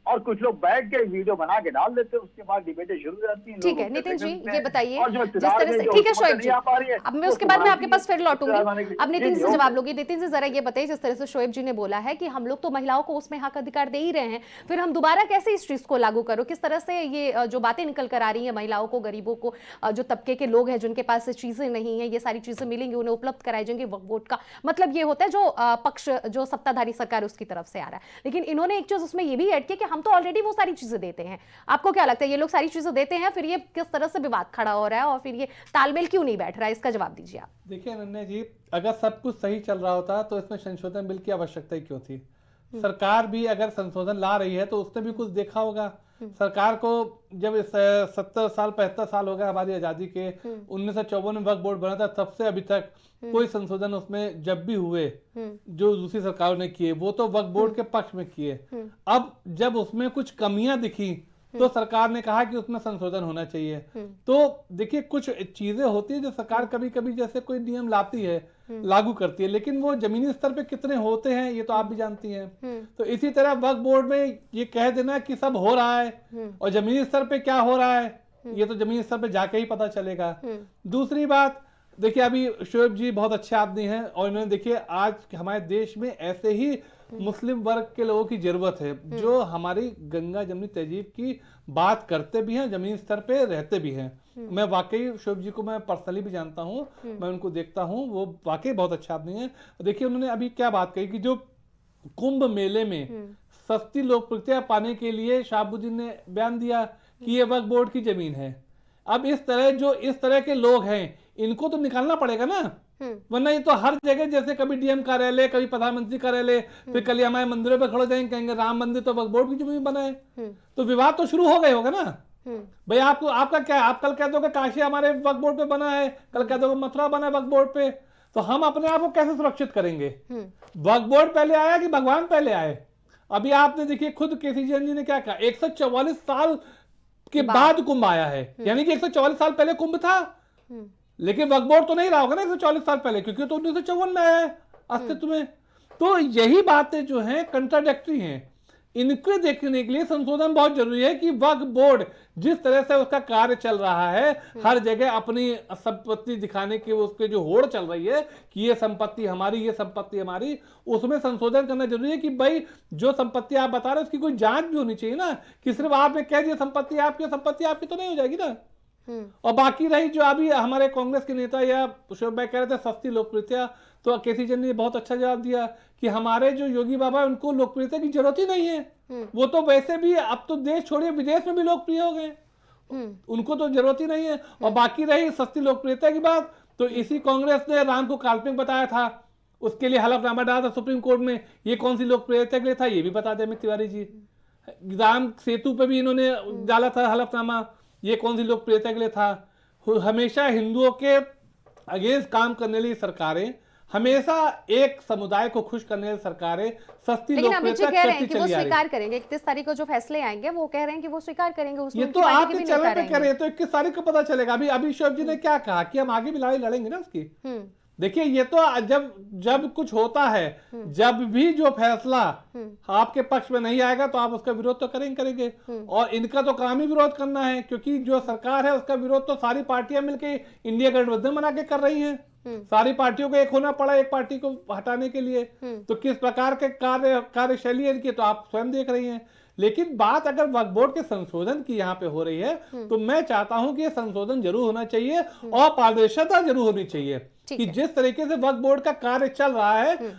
और कुछ लोग बैठ के वीडियो बना के डाल देते हैं, उसके बाद डिबेटें शुरू हो जाती हैं। ठीक है नितिन जी, ये बताइए जिस तरह तरह से, ठीक है शोएब जी, अब मैं उसके बाद में आपके पास फिर लौटूंगी, अब नितिन जी से जवाब लूंगी। नितिन जी जरा ये बताइए, जिस तरह से शोएब जी ने बोला है कि हम लोग तो महिलाओं को उसमें हक अधिकार दे ही रहे हैं, फिर हम दोबारा कैसे इस चीज को लागू करो? किस तरह से ये जो बातें निकल कर आ रही है महिलाओं को, गरीबों को, जो तबके के लोग हैं जिनके पास चीजें नहीं है, ये सारी चीजें मिलेंगी, उन्हें उपलब्ध कराई जाएंगी, वक्फ बोर्ड का मतलब ये होता है जो पक्ष, जो सत्ताधारी सरकार उसकी तरफ से आ रहा है। लेकिन इन्होंने एक चीज उसमें ये भी ऐड किया कि हम तो ऑलरेडी वो सारी चीजें देते हैं। आपको क्या लगता है, ये लोग सारी चीजें देते हैं, फिर ये किस तरह से विवाद खड़ा हो रहा है और फिर ये तालमेल क्यों नहीं बैठ रहा है? इसका जवाब दीजिए आप। देखिए अनन्या जी, अगर सब कुछ सही चल रहा होता तो इसमें संशोधन बिल की आवश्यकता ही क्यों थी? सरकार भी अगर संशोधन ला रही है तो उसने भी कुछ देखा होगा। सरकार को जब 70 साल 75 साल हो गए हमारी आजादी के, 1954 में वक्फ बोर्ड बना था, तब से अभी तक कोई संशोधन उसमें जब भी हुए जो दूसरी सरकारों ने किए वो तो वक्फ बोर्ड के पक्ष में किए। अब जब उसमें कुछ कमियां दिखी तो सरकार ने कहा कि उसमें संशोधन होना चाहिए। तो देखिए कुछ चीजें होती है जो सरकार कभी कभी जैसे कोई नियम लाती है, लागू करती है, लेकिन वो जमीनी स्तर पे कितने होते हैं ये तो आप भी जानती हैं। तो इसी तरह वक्फ बोर्ड में ये कह देना कि सब हो रहा है और जमीनी स्तर पे क्या हो रहा है ये तो जमीनी स्तर पे जाके ही पता चलेगा। दूसरी बात, देखिए अभी शोएब जी बहुत अच्छे आदमी हैं और इन्होंने देखिए आज हमारे देश में ऐसे ही मुस्लिम वर्ग के लोगों की जरूरत है जो हमारी गंगा जमनी तहजीब की बात करते भी हैं, जमीन स्तर पे रहते भी हैं। मैं वाकई शोएब जी को मैं पर्सनली भी जानता हूं, मैं उनको देखता हूं, वो वाकई बहुत अच्छा आदमी है। देखिए उन्होंने अभी क्या बात कही कि जो कुंभ मेले में सस्ती लोकप्रियता पाने के लिए शाहबुद्दीन ने बयान दिया कि ये वक्फ बोर्ड की जमीन है। अब इस तरह के लोग हैं इनको तो निकालना पड़ेगा ना, वरना ये तो हर जगह जैसे कभी डीएम कार्यालय, कभी प्रधानमंत्री कार्यालय, फिर कल हमारे मंदिरों पे खड़े जाएंगे कहेंगे राम मंदिर तो वक्फ बोर्ड की जमीन बना है, तो विवाद तो शुरू हो गए होगा ना। भाई आपका क्या, आप कल कह दोगे काशी हमारे वक्फ बोर्ड पे बना है, कल कह दोगे मथुरा बना है वक्फ बोर्ड पे, तो हम अपने आप को कैसे सुरक्षित करेंगे? वक्फ बोर्ड पहले आया कि भगवान पहले आए? अभी आपने देखिए खुद केसी जैन जी ने क्या कहा, 144 साल के बाद कुंभ आया है, यानी कि 144 साल पहले कुंभ था, लेकिन वक्फ बोर्ड तो नहीं रहा होगा ना 140 साल पहले, क्योंकि तो 1954 में आया है अस्तित्व में। तो यही बातें जो हैं कंट्राडिक्टरी हैं, इनको देखने के लिए संशोधन बहुत जरूरी है कि वक्फ बोर्ड जिस तरह से उसका कार्य चल रहा है, हर जगह अपनी संपत्ति दिखाने की उसके जो होड़ चल रही है कि ये संपत्ति हमारी, ये संपत्ति हमारी, उसमें संशोधन करना जरूरी है कि भाई जो संपत्ति आप बता रहे हो उसकी कोई जांच भी होनी चाहिए ना, कि सिर्फ आपने कह दिया संपत्ति आपकी तो नहीं हो जाएगी ना। और बाकी रही जो अभी हमारे कांग्रेस के नेता या शोएब भाई कह रहे थे सस्ती लोकप्रियता, तो केसी जैन ने बहुत अच्छा जवाब दिया कि हमारे जो योगी बाबा उनको लोकप्रियता की जरूरत ही नहीं है, वो तो वैसे भी अब तो देश छोड़िए विदेश में भी लोकप्रिय हो गए, उनको तो जरूरत ही नहीं है। और बाकी रही सस्ती लोकप्रियता की बात, तो इसी कांग्रेस ने राम को काल्पनिक बताया था, उसके लिए हलफनामा डाला था सुप्रीम कोर्ट में, ये कौन सी लोकप्रियता के लिए था ये भी बता दें अमित तिवारी जी। राम सेतु पे भी इन्होंने डाला था हलफनामा, ये कौन सी लोकप्रियता के लिए था। हमेशा हिंदुओं के अगेंस्ट काम करने लिए सरकारें, हमेशा एक समुदाय को खुश करने वाली सरकारें सस्ती लोकप्रियता करती चली आ रही है। स्वीकार करेंगे 31 तारीख को जो फैसले आएंगे वो कह रहे हैं कि वो स्वीकार करेंगे, ये तो आपके चैनल पे कर रहे हैं, तो 21 तारीख को पता चलेगा। अभी शोएब जी ने क्या कहा कि हम आगे भी लड़ाई लड़ेंगे ना उसकी। देखिए ये तो जब कुछ होता है, जब भी जो फैसला आपके पक्ष में नहीं आएगा तो आप उसका विरोध तो करेंगे, और इनका तो काम ही विरोध करना है, क्योंकि जो सरकार है उसका विरोध तो सारी पार्टियां मिलकर इंडिया गठबंधन बना के कर रही हैं। सारी पार्टियों को एक होना पड़ा एक पार्टी को हटाने के लिए, तो किस प्रकार के कार्यशैली है इनकी तो आप स्वयं देख रही हैं। लेकिन बात अगर वक्फ बोर्ड के संशोधन की यहाँ पे हो रही है, तो मैं चाहता हूं कि ये संशोधन जरूर होना चाहिए और पारदर्शिता जरूर होनी चाहिए कि जिस तरीके से वक्फ बोर्ड का कार्य चल रहा है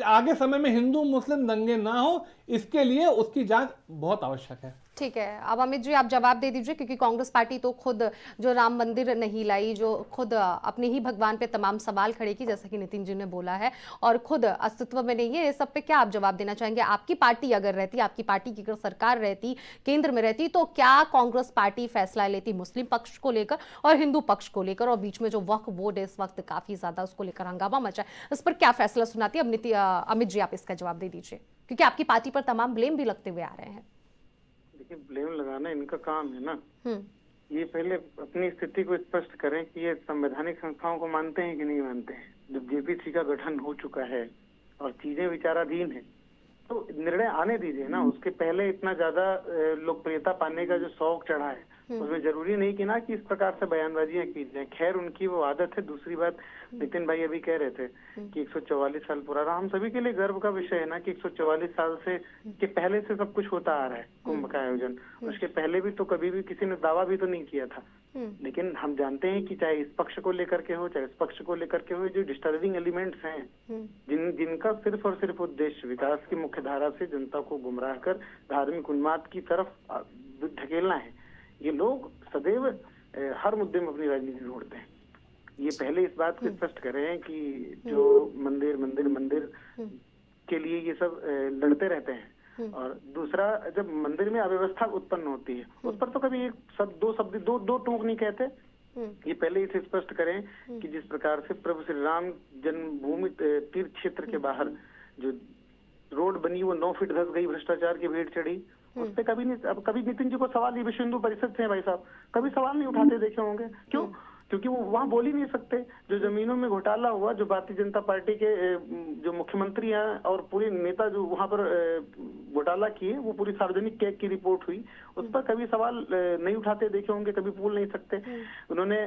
आगे समय में हिंदू मुस्लिम दंगे ना हो, इसके लिए उसकी जांच बहुत आवश्यक है। ठीक है, अब अमित जी आप जवाब दे दीजिए, क्योंकि कांग्रेस पार्टी तो खुद जो राम मंदिर नहीं लाई, जो खुद अपने ही भगवान पे तमाम सवाल खड़े की, जैसा कि नितिन जी ने बोला है, और खुद अस्तित्व में नहीं है, ये सब पे क्या आप जवाब देना चाहेंगे? आपकी पार्टी अगर रहती, आपकी पार्टी की अगर सरकार रहती, केंद्र में रहती, तो क्या कांग्रेस पार्टी फैसला लेती मुस्लिम पक्ष को लेकर और हिंदू पक्ष को लेकर, और बीच में जो वक्फ बोर्ड है इस वक्त काफी ज्यादा उसको लेकर हंगामा मचा है, इस पर क्या फैसला सुनाती है? अब अमित जी आप इसका जवाब दे दीजिए, क्योंकि आपकी पार्टी पर तमाम ब्लेम भी लगते हुए आ रहे हैं। देखिए ब्लेम लगाना इनका काम है ना, ये पहले अपनी स्थिति को स्पष्ट करें कि ये संवैधानिक संस्थाओं को मानते हैं कि नहीं मानते हैं। जब जेपीसी का गठन हो चुका है और चीजें विचाराधीन है तो निर्णय आने दीजिए ना। उसके पहले इतना ज्यादा लोकप्रियता पाने का जो शौक चढ़ा है उसमें जरूरी नहीं कि ना कि इस प्रकार से बयानबाजियां की जाए। खैर उनकी वो आदत है। दूसरी बात, नितिन भाई अभी कह रहे थे कि 144 साल पुराना, हम सभी के लिए गर्व का विषय है ना कि 144 साल से के पहले से सब कुछ होता आ रहा है कुंभ का आयोजन। उसके पहले भी तो कभी भी किसी ने दावा भी तो नहीं किया था। लेकिन हम जानते हैं कि चाहे इस पक्ष को लेकर के हो चाहे इस पक्ष को लेकर के हो, जो डिस्टर्बिंग एलिमेंट्स हैं जिनका सिर्फ और सिर्फ उद्देश्य विकास की मुख्य धारा से जनता को गुमराह कर धार्मिक उन्माद की तरफ धकेलना है, ये लोग सदैव हर मुद्दे में अपनी राजनीति ढूंढते हैं। ये पहले इस बात को स्पष्ट करें कि जो मंदिर के लिए ये सब लड़ते रहते हैं। और दूसरा, जब मंदिर में अव्यवस्था उत्पन्न होती है उस पर तो कभी एक दो टूक नहीं कहते। ये पहले इसे स्पष्ट करें कि जिस प्रकार से प्रभु श्री राम जन्मभूमि तीर्थ क्षेत्र के बाहर जो रोड बनी वो 9 फीट धंस गई, भ्रष्टाचार की भीड़ चढ़ी, उस पर कभी नहीं। अब कभी नितिन जी को सवाल, ये विश्व हिंदू परिषद से है भाई साहब, कभी सवाल नहीं उठाते देखे होंगे। क्यों? क्योंकि वो वहाँ बोल ही नहीं सकते। जो जमीनों में घोटाला हुआ, जो भारतीय जनता पार्टी के जो मुख्यमंत्री हैं और पूरे नेता जो वहाँ पर घोटाला किए, वो पूरी सार्वजनिक कैग की रिपोर्ट हुई, उस पर कभी सवाल नहीं उठाते देखे होंगे, कभी बोल नहीं सकते। उन्होंने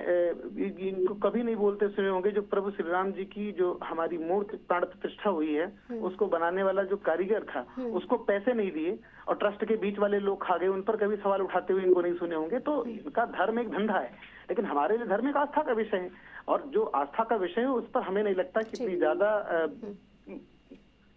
इनको कभी नहीं बोलते सुने होंगे। जो प्रभु श्री राम जी की जो हमारी मूर्ति प्राण प्रतिष्ठा हुई है, उसको बनाने वाला जो कारीगर था उसको पैसे नहीं दिए और ट्रस्ट के बीच वाले लोग खा गए, उन पर कभी सवाल उठाते हुए इनको नहीं सुने होंगे। तो इनका धर्म एक धंधा है, लेकिन हमारे लिए धर्म एक आस्था का विषय है। और जो आस्था का विषय है उस पर हमें नहीं लगता कि इतनी ज्यादा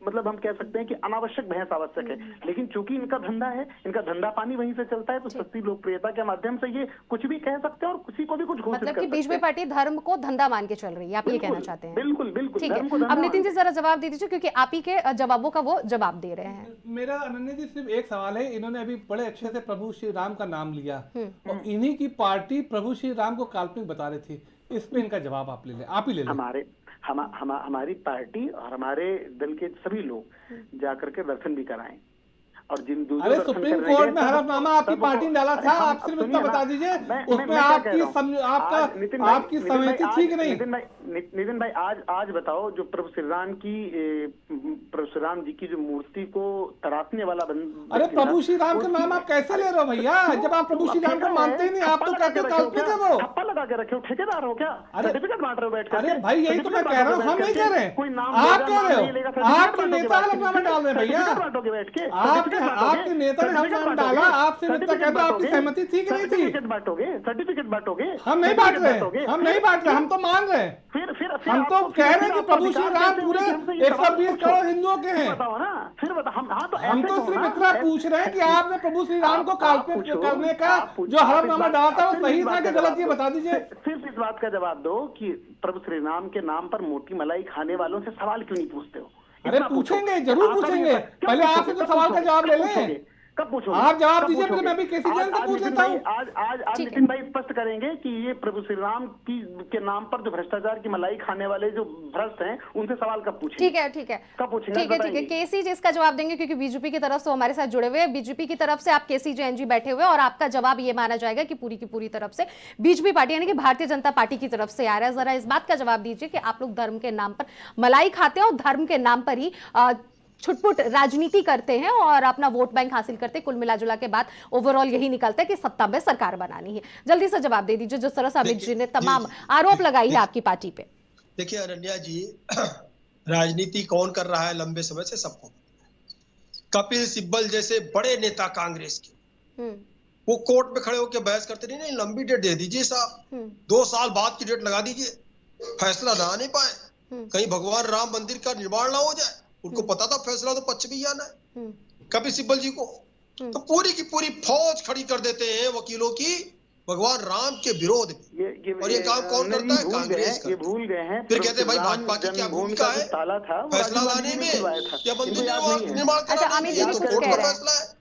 मतलब हम कह सकते हैं कि अनावश्यक बहस आवश्यक है। लेकिन चूंकि इनका धंधा है, इनका धंधा पानी वहीं से चलता है, तो सस्ती लोकप्रियता के माध्यम से ये कुछ भी कह सकते हैं और किसी को भी कुछ घोषित कर सकते हैं। मतलब कि बीजेपी पार्टी धर्म को धंधा मान के चल रही है, आप ये कहना चाहते हैं? बिल्कुल बिल्कुल। ठीक है, अब नितिन जी जरा जवाब दे दीजिए, क्योंकि आप ही के जवाबों का वो जवाब दे रहे हैं। मेरा अनन्या जी सिर्फ एक सवाल है। इन्होंने अभी बड़े अच्छे से प्रभु श्री राम का नाम लिया और इन्हीं की पार्टी प्रभु श्री राम को काल्पनिक बता रही थी। इस पे इनका जवाब आप ले लें, आप ही ले लें। हमारी पार्टी और हमारे दल के सभी लोग जाकर के दर्शन भी कराएं। और जिन अरे सुप्रीम कोर्ट में हलफनामा आपकी पार्टी ने डाला था, आप सिर्फ इतना बता दीजिए उसमें आपकी सहमति थी कि नहीं? नितिन भाई आज बताओ, जो प्रभु श्री राम जी की जो मूर्ति को तराशने वाला अरे प्रभु श्री राम का नाम आप कैसे ले रहे हो भैया, जब आप प्रभु श्री राम को मानते ही नहीं? आप तो कहते हो काल्पनिक है वो। ठप्पा लगा के रखे हो, ठेकेदार हो क्या? सर्टिफिकेट बांट रहे हो बैठ कर? अरे भाई यही तो मैं कह रहा हूँ, हम नहीं कह रहे, आप कह रहे हो। आपके नेता हलफनामा डाल रहे हैं भैया, आपके नेता ने हलफनामा डाला, आप सिर्फ इतना कहते हो आपकी सहमति थी कि नहीं थी? सर्टिफिकेट बांटोगे? हम नहीं बांट रहे, हम तो मान रहे हैं। हम तो कह रहे हैं कि प्रभु श्री राम पूरे 120 करोड़ हिंदुओं के हैं। बताओ ना, फिर बताओ। हम तो सिर्फ इतना पूछ रहे हैं कि आपने प्रभु श्री राम को काल्पनिक करने का जो हलफनामा डाला था वो सही था कि गलत, ये बता दीजिए। सिर्फ इस बात का जवाब दो कि प्रभु श्री राम के नाम पर मोटी मलाई खाने वालों से सवाल क्यों नहीं पूछते हो? अरे पूछेंगे, जरूर पूछेंगे, पहले आपसे तो सवाल का जवाब ले लें। कब पूछोगे? आप जवाब दीजिए, फिर मैं भी केसी जैन से पूछ लेता हूँ। आज नितिन भाई स्पष्ट करेंगे कि ये प्रभु श्री राम के नाम पर जो भ्रष्टाचार की मलाई खाने वाले जो भ्रष्ट हैं उनसे सवाल कब पूछेंगे? ठीक है, कब पूछेंगे? ठीक है, केसी जी इसका जवाब देंगे, क्योंकि बीजेपी की तरफ से हमारे साथ जुड़े हुए हैं। बीजेपी की तरफ से आप केसी जैन जी बैठे हुए, और आपका जवाब ये माना जाएगा कि पूरी की पूरी तरफ से बीजेपी पार्टी यानी कि भारतीय जनता पार्टी की तरफ से आ रहा है। जरा इस बात का जवाब दीजिए कि आप लोग धर्म के नाम पर मलाई खाते हैं और धर्म के नाम पर ही छुटपुट राजनीति करते हैं और अपना वोट बैंक हासिल करते हैं। कुल मिला जुला के बाद ओवरऑल यही निकलता है कि सत्ता में सरकार बनानी है। जल्दी से जवाब दे दीजिए, जिस तरह से अमित जी ने तमाम आरोप लगाई है आपकी पार्टी पे। देखिए अनन्या जी, राजनीति कौन कर रहा है लंबे समय से सबको, कपिल सिब्बल जैसे बड़े नेता कांग्रेस के, वो कोर्ट में खड़े होकर बहस करते नहीं, लंबी डेट दे दीजिए साहब, 2 साल बाद की डेट लगा दीजिए, फैसला ना आने पाए, कहीं भगवान राम मंदिर का निर्माण ना हो जाए। उनको पता था फैसला तो पश्चिम ही आना है कपिल सिब्बल जी को। तो पूरी की पूरी फौज खड़ी कर देते हैं वकीलों की भगवान राम के विरोध में। और ये काम कौन करता है? कांग्रेस करता है। भूल गए हैं। फिर कहते हैं भाई भाजपा की क्या भूमिका है फैसला लाने में या मंदिर निर्माण कराने में? ये तो कोर्ट का फैसला है।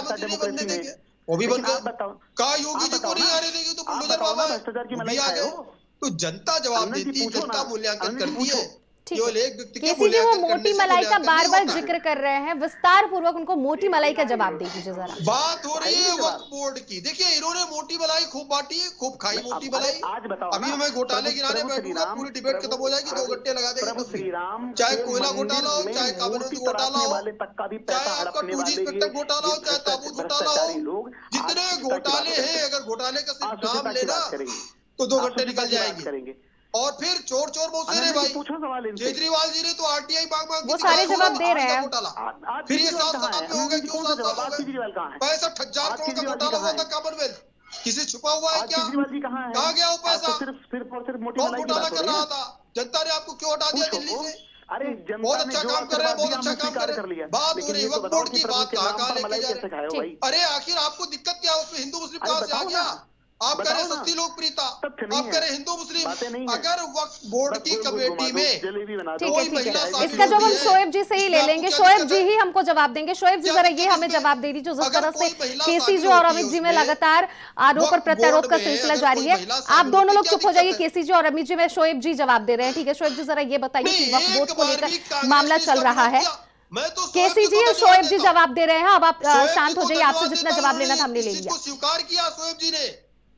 प्रधानमंत्री नहीं बनने देंगे, वो भी बन लेकिन आप गए। बताओ, कहा योगी आप जी को बताओ नहीं ना, आने देंगे तो आप बुलडोजर बताओ ना, बाबा भ्रष्टाचार की वो मलाई भी आ खाए गए। हो? तो जनता जवाब आनंद जी देती है, पूछो जनता ना, मूल्यांकन आनंद जी करती है। पूछो। ठीक केवल है। एक व्यक्ति के केसी जी, वो मूल्यांकन मोटी करने से मलाई का मूल्यांकन बार नहीं बार होता है। जिक्र कर रहे हैं, विस्तार पूर्वक उनको मोटी मलाई का जवाब दे दीजिए जरा। बात हो रही है वक्फ बोर्ड की। देखिए, इन्होंने मोटी मलाई खूब बांटी, खूब खाई मोटी मलाई। आज बताओ अभी ना, मैं घोटाले गिराने प्रभु बैठूंगा, श्रीराम, पूरी डिबेट खत्म हो जाएगी, 2 घंटे लगा देंगे प्रभु तब भी। श्रीराम चाहे के कोयला मंदिर घोटाला हो, में चाहे काबिनेट मूर्ति घोटाला तराशने हो, वाले तक का भी चाहे पैसा आपका हड़पने 2G वाले इंस्पेक्टर घोटाला हो, चाहे ताबूत घोटाला हो, भ्रष्टाचारी लोग जितने आज स्वच्छता की घोटाले बात हैं, करते अगर घोटाले का सिर्फ आज नाम स्वच्छता की लेना बात करेंगे, तो 2 आज घंटे निकल स्वच्छता की बात जाएंगे। करेंगे। और फिर चोर चोर बोलते रहे अनंत जी, भाई। पूछो सवाल इनसे। केजरीवाल जी ने तो आरटीआई मांग मांग के वो दिखाया सारे होगा, जवाब दे रहे आरटीआई हैं। घोटाला। आज फिर ये केजरीवाल 7 कहाँ साल है? में हो गए, अनंत जी, क्यों कौन सा 7 साल जवाब? हो आज गए? केजरीवाल कहाँ है? 65,000 आज करोड़ का केजरीवाल जी घोटाला कहाँ हुआ था है? कॉमनवेल्थ, किसी छुपा हुआ है आज क्या? केजरीवाल जी कहाँ है? कहाँ गया वो आज पैसा? तो सिर्फ और सिर्फ मोटी कौन मलाई की घोटाला बात हो कर रही रहा है। था? जनता ने आपको क्यों हटा दिया दिल्ली पूछो। से? अरे बहुत जनता ने अच्छा जो काम कर रहे हैं, बहुत आशीर्वाद दिया, अच्छा हमने काम स्वीकार कर रहे कर लिया। हैं। बात हो लेकिन रही ये है तो वक्फ बताओ बोर्ड कि की, प्रभु बात के कहाँ नाम कहाँ पर लेके मलाई जा रहे कैसे हैं? खाए हो भाई? अरे आखिर आपको दिक्कत क्या है उसमें? हिंदू मुस्लिम अरे कहाँ से आ बताओ गया? ना। आप कह रहे बताओ ना। सस्ती लोकप्रियता, तथ्य नहीं आप है। कह रहे हिंदू मुस्लिम। बातें नहीं है। अगर वक्फ बोर्ड बस की गोल गोल घुमा कमेटी दो, में जलेबी बना दो। ठीक है, कोई ठीक महिला है। शामिल इसका हो जवाब गई हम है, शोएब जी से ही इसमें ले आपको लेंगे। क्या शोएब दिक्कत जी है? ही हमको जवाब देंगे। शोएब जी, क्या जरा दिक्कत ये हमें इसमें? जवाब दे दीजिए, जिस अगर तरह से कोई महिला केसी शामिल जी और होती है अमित जी में उसमें, लगातार आरोप और वक्फ प्रत्यारोप बोर्ड का में सिलसिला अगर जारी कोई है। महिला आप शामिल दोनों होती, लोग क्या चुप हो दिक्कत जाइए, है? केसी जी और अमित जी में शोएब जी जवाब दे रहे हैं। ठीक है, शोएब जी जरा ये बताइए कि नहीं, वक्फ बोर्ड एक को बार लेकर भी कांग्रेस मामला ने चल इसका रहा विरोध है। किया। मैं तो केसी शोएब जी और को शोएब धन्यवाद जी देता हूं। जवाब दे रहे हैं। अब आप शोएब शांत जी हो को जाइए, आपसे धन्यवाद जितना देता हूं, जवाब लेना था उन्होंने हमने ले इस चीज लिया। को स्वीकार किया शोएब जी ने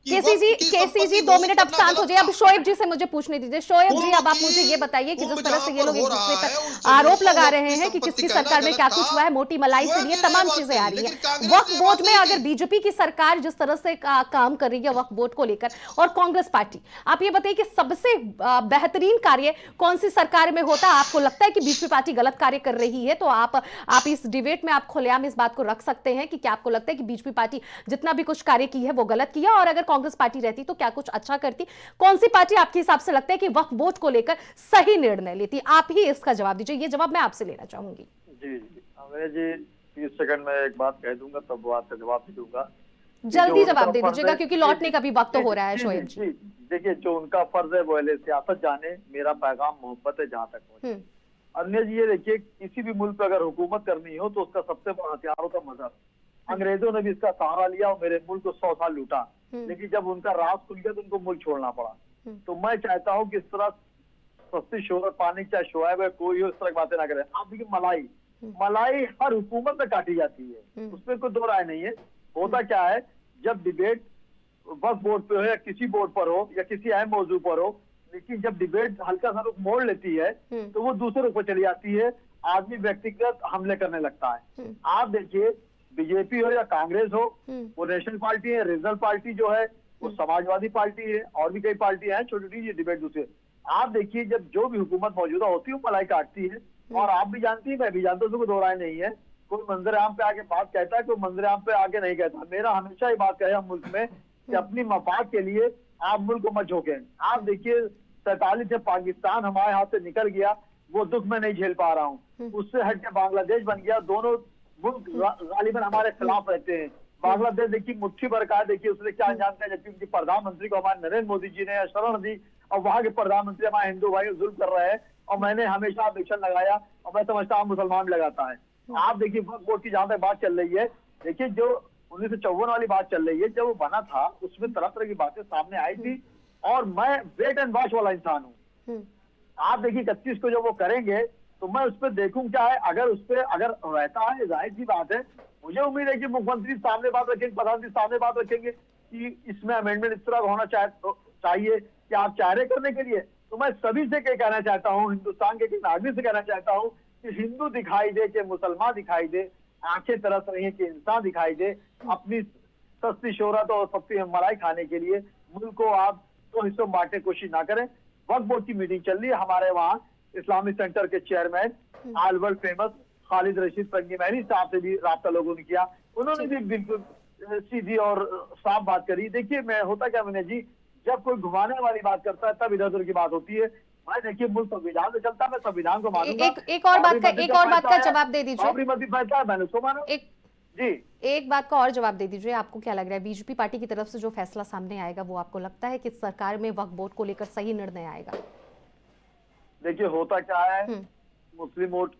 कि केसी जी, वक्फ की केसी जी संपत्ति 2 मिनट अब घोषित शांत करना हो जाइए। अब गलत शोएब था। जी से मुझे पूछने दीजिए। शोएब जी, अब आप मुझे ये बताइए कि जिस तरह से ये लोग एक दूसरे पर आरोप लगा रहे हैं कि किसकी सरकार में क्या कुछ हुआ है, मोटी मलाई से लिए तमाम चीजें आ रही है। वक्फ बोर्ड में अगर बीजेपी की सरकार जिस तरह से काम कर रही है वक्फ बोर्ड को लेकर, और कांग्रेस पार्टी, आप ये बताइए कि सबसे बेहतरीन कार्य कौन सी सरकार में होता है? आपको लगता है कि बीजेपी पार्टी गलत कार्य कर रही है? तो आप इस डिबेट में आप खुलेआम इस बात को रख सकते हैं कि क्या आपको लगता है कि बीजेपी पार्टी जितना भी कुछ कार्य की है वो गलत किया, और अगर कांग्रेस पार्टी रहती तो क्या कुछ अच्छा करती? कौन सी पार्टी आपके हिसाब से लगता है कि वक्फ बोर्ड को लेकर सही निर्णय लेती? आप ही इसका जवाब दीजिए। ये जवाब मैं आपसे लेना चाहूंगी। जी जी अमेश जी, 30 सेकंड में एक बात कह दूंगा, तब बात का जवाब भी दूंगा। जल्दी जो जवाब उनका दे फर्ज दीजिएगा है- क्योंकि लौटने का भी वक्त तो हो रहा है। जी, शोएब जी, जी, देखिए, जो उनका फर्ज है वो अहले सियासत जाने, मेरा पैगाम मोहब्बत है जहाँ तक पहुंचे। अन्य जी, ये देखिए, किसी भी मुल्क पर अगर हुकूमत करनी हो तो उसका सबसे बड़ा हथियार होता है मजहब। अंग्रेजों ने भी इसका सहारा लिया और मेरे मुल्क को 100 साल लूटा, लेकिन जब उनका राज खुल गया तो उनको मुल्क छोड़ना पड़ा। तो मैं चाहता हूँ कि इस तरह सस्ती शोहरत पाने की, चाहे शोएब है कोई हो, इस तरह की बातें ना करें। आप देखिए, मलाई हर हुकूमत में काटी जाती है, उसमें कोई दो राय नहीं है। होता क्या है, जब डिबेट वक्फ बोर्ड पे हो या किसी बोर्ड पर हो या किसी अहम मौजू पर हो, लेकिन जब डिबेट हल्का सा रुख मोड़ लेती है तो वो दूसरे रुख पर चली जाती है, आदमी व्यक्तिगत हमले करने लगता है। आप देखिए, बीजेपी हो या कांग्रेस हो, वो नेशनल पार्टी है, रीजनल पार्टी जो है वो समाजवादी पार्टी है, और भी कई पार्टियां हैं, छोटी छोटी, ये डिबेट दूसरे। आप देखिए, जब जो भी हुकूमत मौजूदा होती है वो मलाई काटती है, और आप भी जानती है, मैं भी जानता हूँ, उसको दो राय नहीं है। कोई मंजर आम पे आके बात कहता है, कोई मंजर आम पे आके नहीं कहता। मेरा हमेशा ये बात कहे हम मुल्क में कि अपनी मफाद के लिए आप मुल्क को मत झोंके। आप देखिए, 47 से पाकिस्तान हमारे हाथ से निकल गया, वो दुख में नहीं झेल पा रहा हूँ। उससे हट के बांग्लादेश बन गया, दोनों मुल्क गालिबन हमारे खिलाफ रहते हैं। बांग्लादेश देखिए मुट्ठी भर का है, देखिए उसने क्या अंजाम किया, जबकि उनकी प्रधानमंत्री को हमारे नरेंद्र मोदी जी ने, शरण दी, और वहां के प्रधानमंत्री हमारे हिंदू भाई जुल्म कर रहे हैं। और मैंने हमेशा ऑब्जेक्शन लगाया, और मैं समझता हूँ मुसलमान भी लगाता है। आप देखिए, वक्फ बोर्ड की जहां तक बात चल रही है, देखिए जो 1954 वाली बात चल रही है, जब वो बना था उसमें तरह तरह की बातें सामने आई थी, और मैं वेट एंड वॉच वाला इंसान हूँ। आप देखिए 31 को जब वो करेंगे तो मैं उस पर देखूं क्या है, अगर उस पर अगर रहता है, जाहिर सी बात है, मुझे उम्मीद है कि मुख्यमंत्री सामने बात रखेंगे, प्रधानमंत्री सामने बात रखेंगे कि इसमें अमेंडमेंट इस तरह होना चाहिए कि आप चाहे करने के लिए। तो मैं सभी से कहना चाहता हूँ, हिंदुस्तान के नागरिक से कहना चाहता हूँ कि हिंदू दिखाई दे, कि मुसलमान दिखाई दे, आंखें तरस रही है कि इंसान दिखाई दे, अपनी सस्ती शोहरत और सस्ती मलाई खाने के लिए मुल्क को आप दो हिस्सों में बांटने की कोशिश ना करें। वक्फ बोर्ड की मीटिंग चल रही है, हमारे वहाँ इस्लामिक सेंटर के chairman all world famous Khalid Rasheed Pangimaini साहब से भी राब्ता लोगों ने किया, उन्होंने भी बिल्कुल सीधी और साफ बात करी। देखिए, मैं होता क्या मैंने जी, जब कोई घुमाने वाली बात करता है तब इधर उधर की बात होती है। मैं देखिए, मुल्क संविधान से चलता है, मैं संविधान को मानूंगा। एक और बात का जवाब दे दीजिए। फैसला है, मैंने उसको माना जी। एक बात का और जवाब दे दीजिए, आपको क्या लग रहा है बीजेपी पार्टी की तरफ से जो फैसला सामने आएगा वो आपको लगता है कि सरकार में वक्फ बोर्ड को लेकर सही निर्णय आएगा? देखिए, होता क्या है, मुस्लिम वोट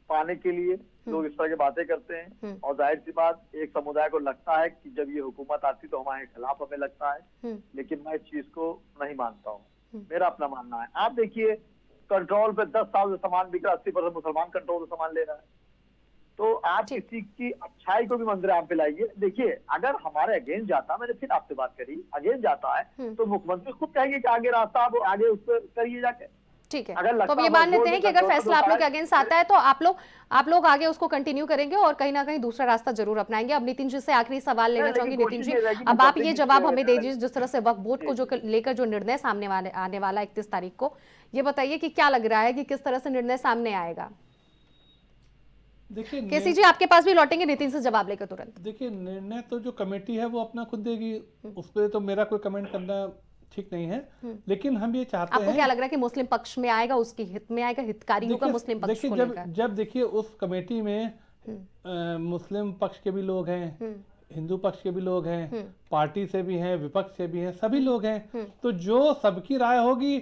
पाने के लिए लोग इस तरह की बातें करते हैं, और जाहिर सी बात, एक समुदाय को लगता है कि जब ये हुकूमत आती तो हमारे खिलाफ हमें लगता है, लेकिन मैं इस चीज को नहीं मानता हूँ। मेरा अपना मानना है। आप देखिए, कंट्रोल पे 10 साल से सामान बिक रहा, 80% मुसलमान कंट्रोल से सामान ले रहा है। तो आप ठीक। किसी की अच्छाई को भी मंजर आम पे लाइए। देखिए, अगर हमारे अगेंस्ट जाता, मैंने फिर आपसे बात करी, अगेंस्ट जाता है तो मुख्यमंत्री खुद कहेंगे कि आगे रास्ता आप आगे उस पर करिए जाके। ठीक है, अगर तो लगता अब ये है मान वो लेते बोल हैं कि देता अगर है, फैसला आप लोग के तो अगेंस्ट आता है तो आप लोग आगे उसको कंटिन्यू करेंगे और कहीं ना कहीं दूसरा रास्ता जरूर अपनाएंगे। अब नितिन जी से आखिरी सवाल लेना नहीं, चाहूंगी। लेकिन नितिन जी, कोशिश ये रहेगी कि अब आप ये पब्लिक जवाब की हमें सेवा दीजिए, जिस तरह से वक्फ बोर्ड को जो लेकर जो निर्णय सामने आने वाला 31 तारीख को, ये बताइए कि क्या लग रहा है कि किस तरह से निर्णय सामने आएगा। देखिए केसी जी, आपके पास भी लौटेंगे नितिन से जवाब लेकर तुरंत। देखिए, निर्णय तो जो कमेटी है वो अपना खुद देगी, उस पर तो मेरा कोई कमेंट करना ठीक नहीं है। लेकिन हम ये चाहते आपको हैं, क्या लग रहा है कि मुस्लिम पक्ष में आएगा, उसके हित में आएगा, हितकारी होगा मुस्लिम पक्ष देखिए को जब लेकर? जब देखिए उस कमेटी में मुस्लिम पक्ष के भी लोग हैं, हिंदू पक्ष के भी लोग हैं, पार्टी से भी हैं, विपक्ष से भी हैं, सभी लोग हैं। तो जो सबकी राय होगी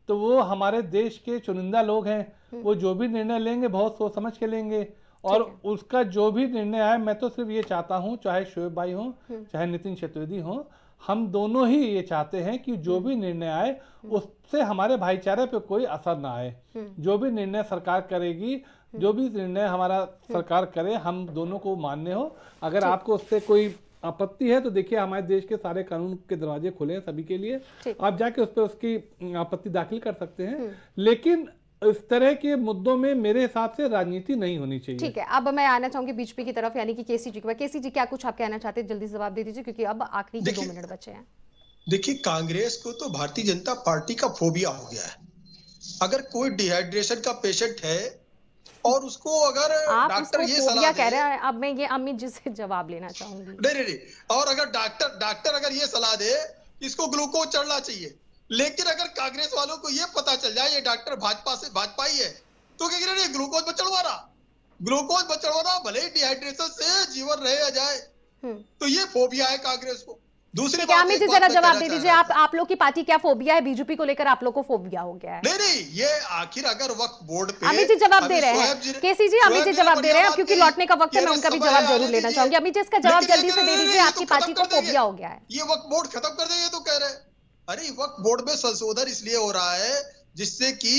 तो वो हमारे देश के चुनिंदा लोग हैं, वो जो भी निर्णय लेंगे बहुत सोच समझ के लेंगे। और उसका जो भी निर्णय आए, मैं तो सिर्फ ये चाहता हूँ, चाहे शोएब भाई हो चाहे नितिन चतुर्वेदी हो, हम दोनों ही ये चाहते हैं कि जो भी निर्णय आए उससे हमारे भाईचारे पे कोई असर ना आए। जो भी निर्णय सरकार करेगी, जो भी निर्णय हमारा सरकार करे, हम दोनों को मान्य हो। अगर आपको उससे कोई आपत्ति है तो देखिए हमारे देश के सारे कानून के दरवाजे खुले हैं सभी के लिए, आप जाके उस पर उसकी आपत्ति दाखिल कर सकते हैं। लेकिन इस तरह के मुद्दों में मेरे हिसाब से राजनीति नहीं होनी चाहिए। ठीक है, अब मैं आना चाहूंगी बीजेपी की तरफ, यानी कि केसी जी के पास। केसी जी, क्या कुछ आप कहना चाहते हैं? जल्दी जवाब दे दीजिए क्योंकि अब आखिरी के 2 मिनट बचे हैं। देखिए, कांग्रेस को तो भारतीय जनता पार्टी का फोबिया हो गया है। अगर कोई डिहाइड्रेशन का पेशेंट है और उसको अगर आप डॉक्टर उसको ये फोबिया सलाह कह दे, रहे हैं, अब मैं ये अमित जी से जवाब लेना चाहूंगी। नहीं, और अगर डॉक्टर अगर ये सलाह दे इसको ग्लूकोज चढ़ना चाहिए, लेकिन अगर कांग्रेस वालों को ये पता चल जाए ये डॉक्टर भाजपा ही है तो क्या करें, ग्लूकोज पर चढ़वा रहा, भले ही डिहाइड्रेशन से जीवन रहे या जाए। तो ये फोबिया है कांग्रेस को। दूसरी बात, अमित जी जरा जवाब दे दीजिए, आप लोग की पार्टी क्या फोबिया है? बीजेपी को लेकर आप लोग को फोबिया हो गया है? नहीं, ये आखिर अगर वक्त बोर्ड पे अमित जी जवाब दे रहे हैं। केसी जी, अमित जी जवाब दे रहे हैं, क्योंकि लौटने का वक्त है, मैं उनका भी जवाब जरूर लेना चाहूंगी। अमित जी, इसका जवाब जल्दी से दे दीजिए, आपकी पार्टी को फोबिया हो गया है? ये वक्त बोर्ड खत्म कर देंगे तो कह रहे हैं। अरे वक्त बोर्ड में संशोधन इसलिए हो रहा है जिससे कि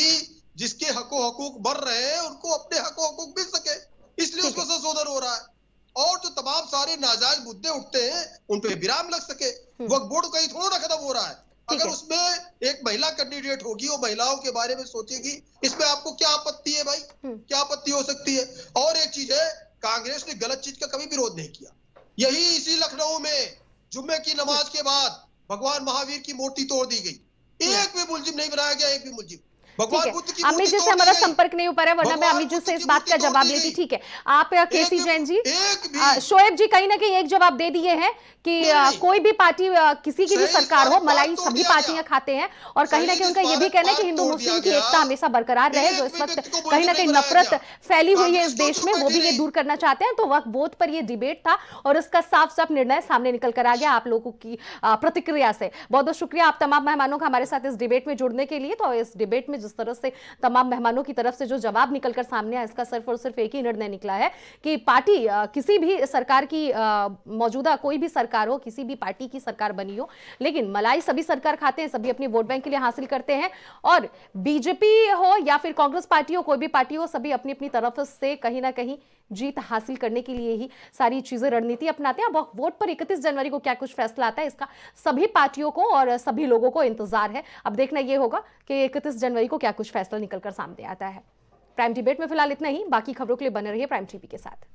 जिसके हकूक बढ़ रहे हैं उनको अपने हकूक मिल सके, इसलिए उसको संशोधन हो रहा है। और जो तमाम सारे नाजायज मुद्दे उठते हैं उन पे विराम लग सके। वक्त बोर्ड कहीं थोड़ा ना खत्म हो रहा है। अगर उसमें एक महिला कैंडिडेट होगी, वो महिलाओं के बारे में सोचेगी, इसमें आपको क्या आपत्ति है भाई? क्या आपत्ति हो सकती है? और एक चीज है, कांग्रेस ने गलत चीज का कभी विरोध नहीं किया। यही इसी लखनऊ में जुम्मे की नमाज के बाद भगवान महावीर की मूर्ति तोड़ दी गई, एक भी मुलजिम नहीं बनाया गया, एक भी मुलजिम। भगवान बुद्ध की अमित जी से हमारा संपर्क नहीं हो पा रहा है, वरना मैं अमित जी से इस बात का जवाब लेती। ठीक है, आप केसी जैन जी, शोएब जी कहीं ना कहीं एक जवाब दे दिए हैं कि कोई भी पार्टी, किसी की भी सरकार हो, मलाई सभी पार्टियां खाते हैं। और कहीं ना कहीं उनका यह भी कहना है कि हिंदू मुस्लिम की एकता हमेशा बरकरार रहे, जो इस वक्त कहीं ना कहीं नफरत फैली हुई है इस देश में, वो भी ये दूर करना चाहते हैं। तो वक्फ बोर्ड पर ये डिबेट था और इसका साफ साफ निर्णय सामने निकल कर आ गया आप लोगों की प्रतिक्रिया से। बहुत बहुत शुक्रिया आप तमाम मेहमानों का हमारे साथ इस डिबेट में जुड़ने के लिए। तो इस डिबेट में जिस तरह से तमाम मेहमानों की तरफ से जो जवाब निकलकर सामने आया, इसका सिर्फ और सिर्फ एक ही निर्णय निकला है कि पार्टी किसी भी सरकार की, मौजूदा कोई भी सरकार हो, किसी भी पार्टी की सरकार बनी हो, लेकिन मलाई सभी सरकार खाते हैं, सभी अपनी वोट बैंक के लिए हासिल करते हैं। और बीजेपी हो या फिर कांग्रेस पार्टी हो, कोई भी पार्टी हो, सभी अपनी अपनी तरफ से कहीं ना कहीं जीत हासिल करने के लिए ही सारी चीजें, रणनीति अपनाते हैं। अब वोट पर 31 जनवरी को क्या कुछ फैसला आता है, इसका सभी पार्टियों को और सभी लोगों को इंतजार है। अब देखना यह होगा कि 31 जनवरी को क्या कुछ फैसला निकलकर सामने आता है। प्राइम डिबेट में फिलहाल इतना ही। बाकी खबरों के लिए बने रहिए प्राइम टीवी के साथ।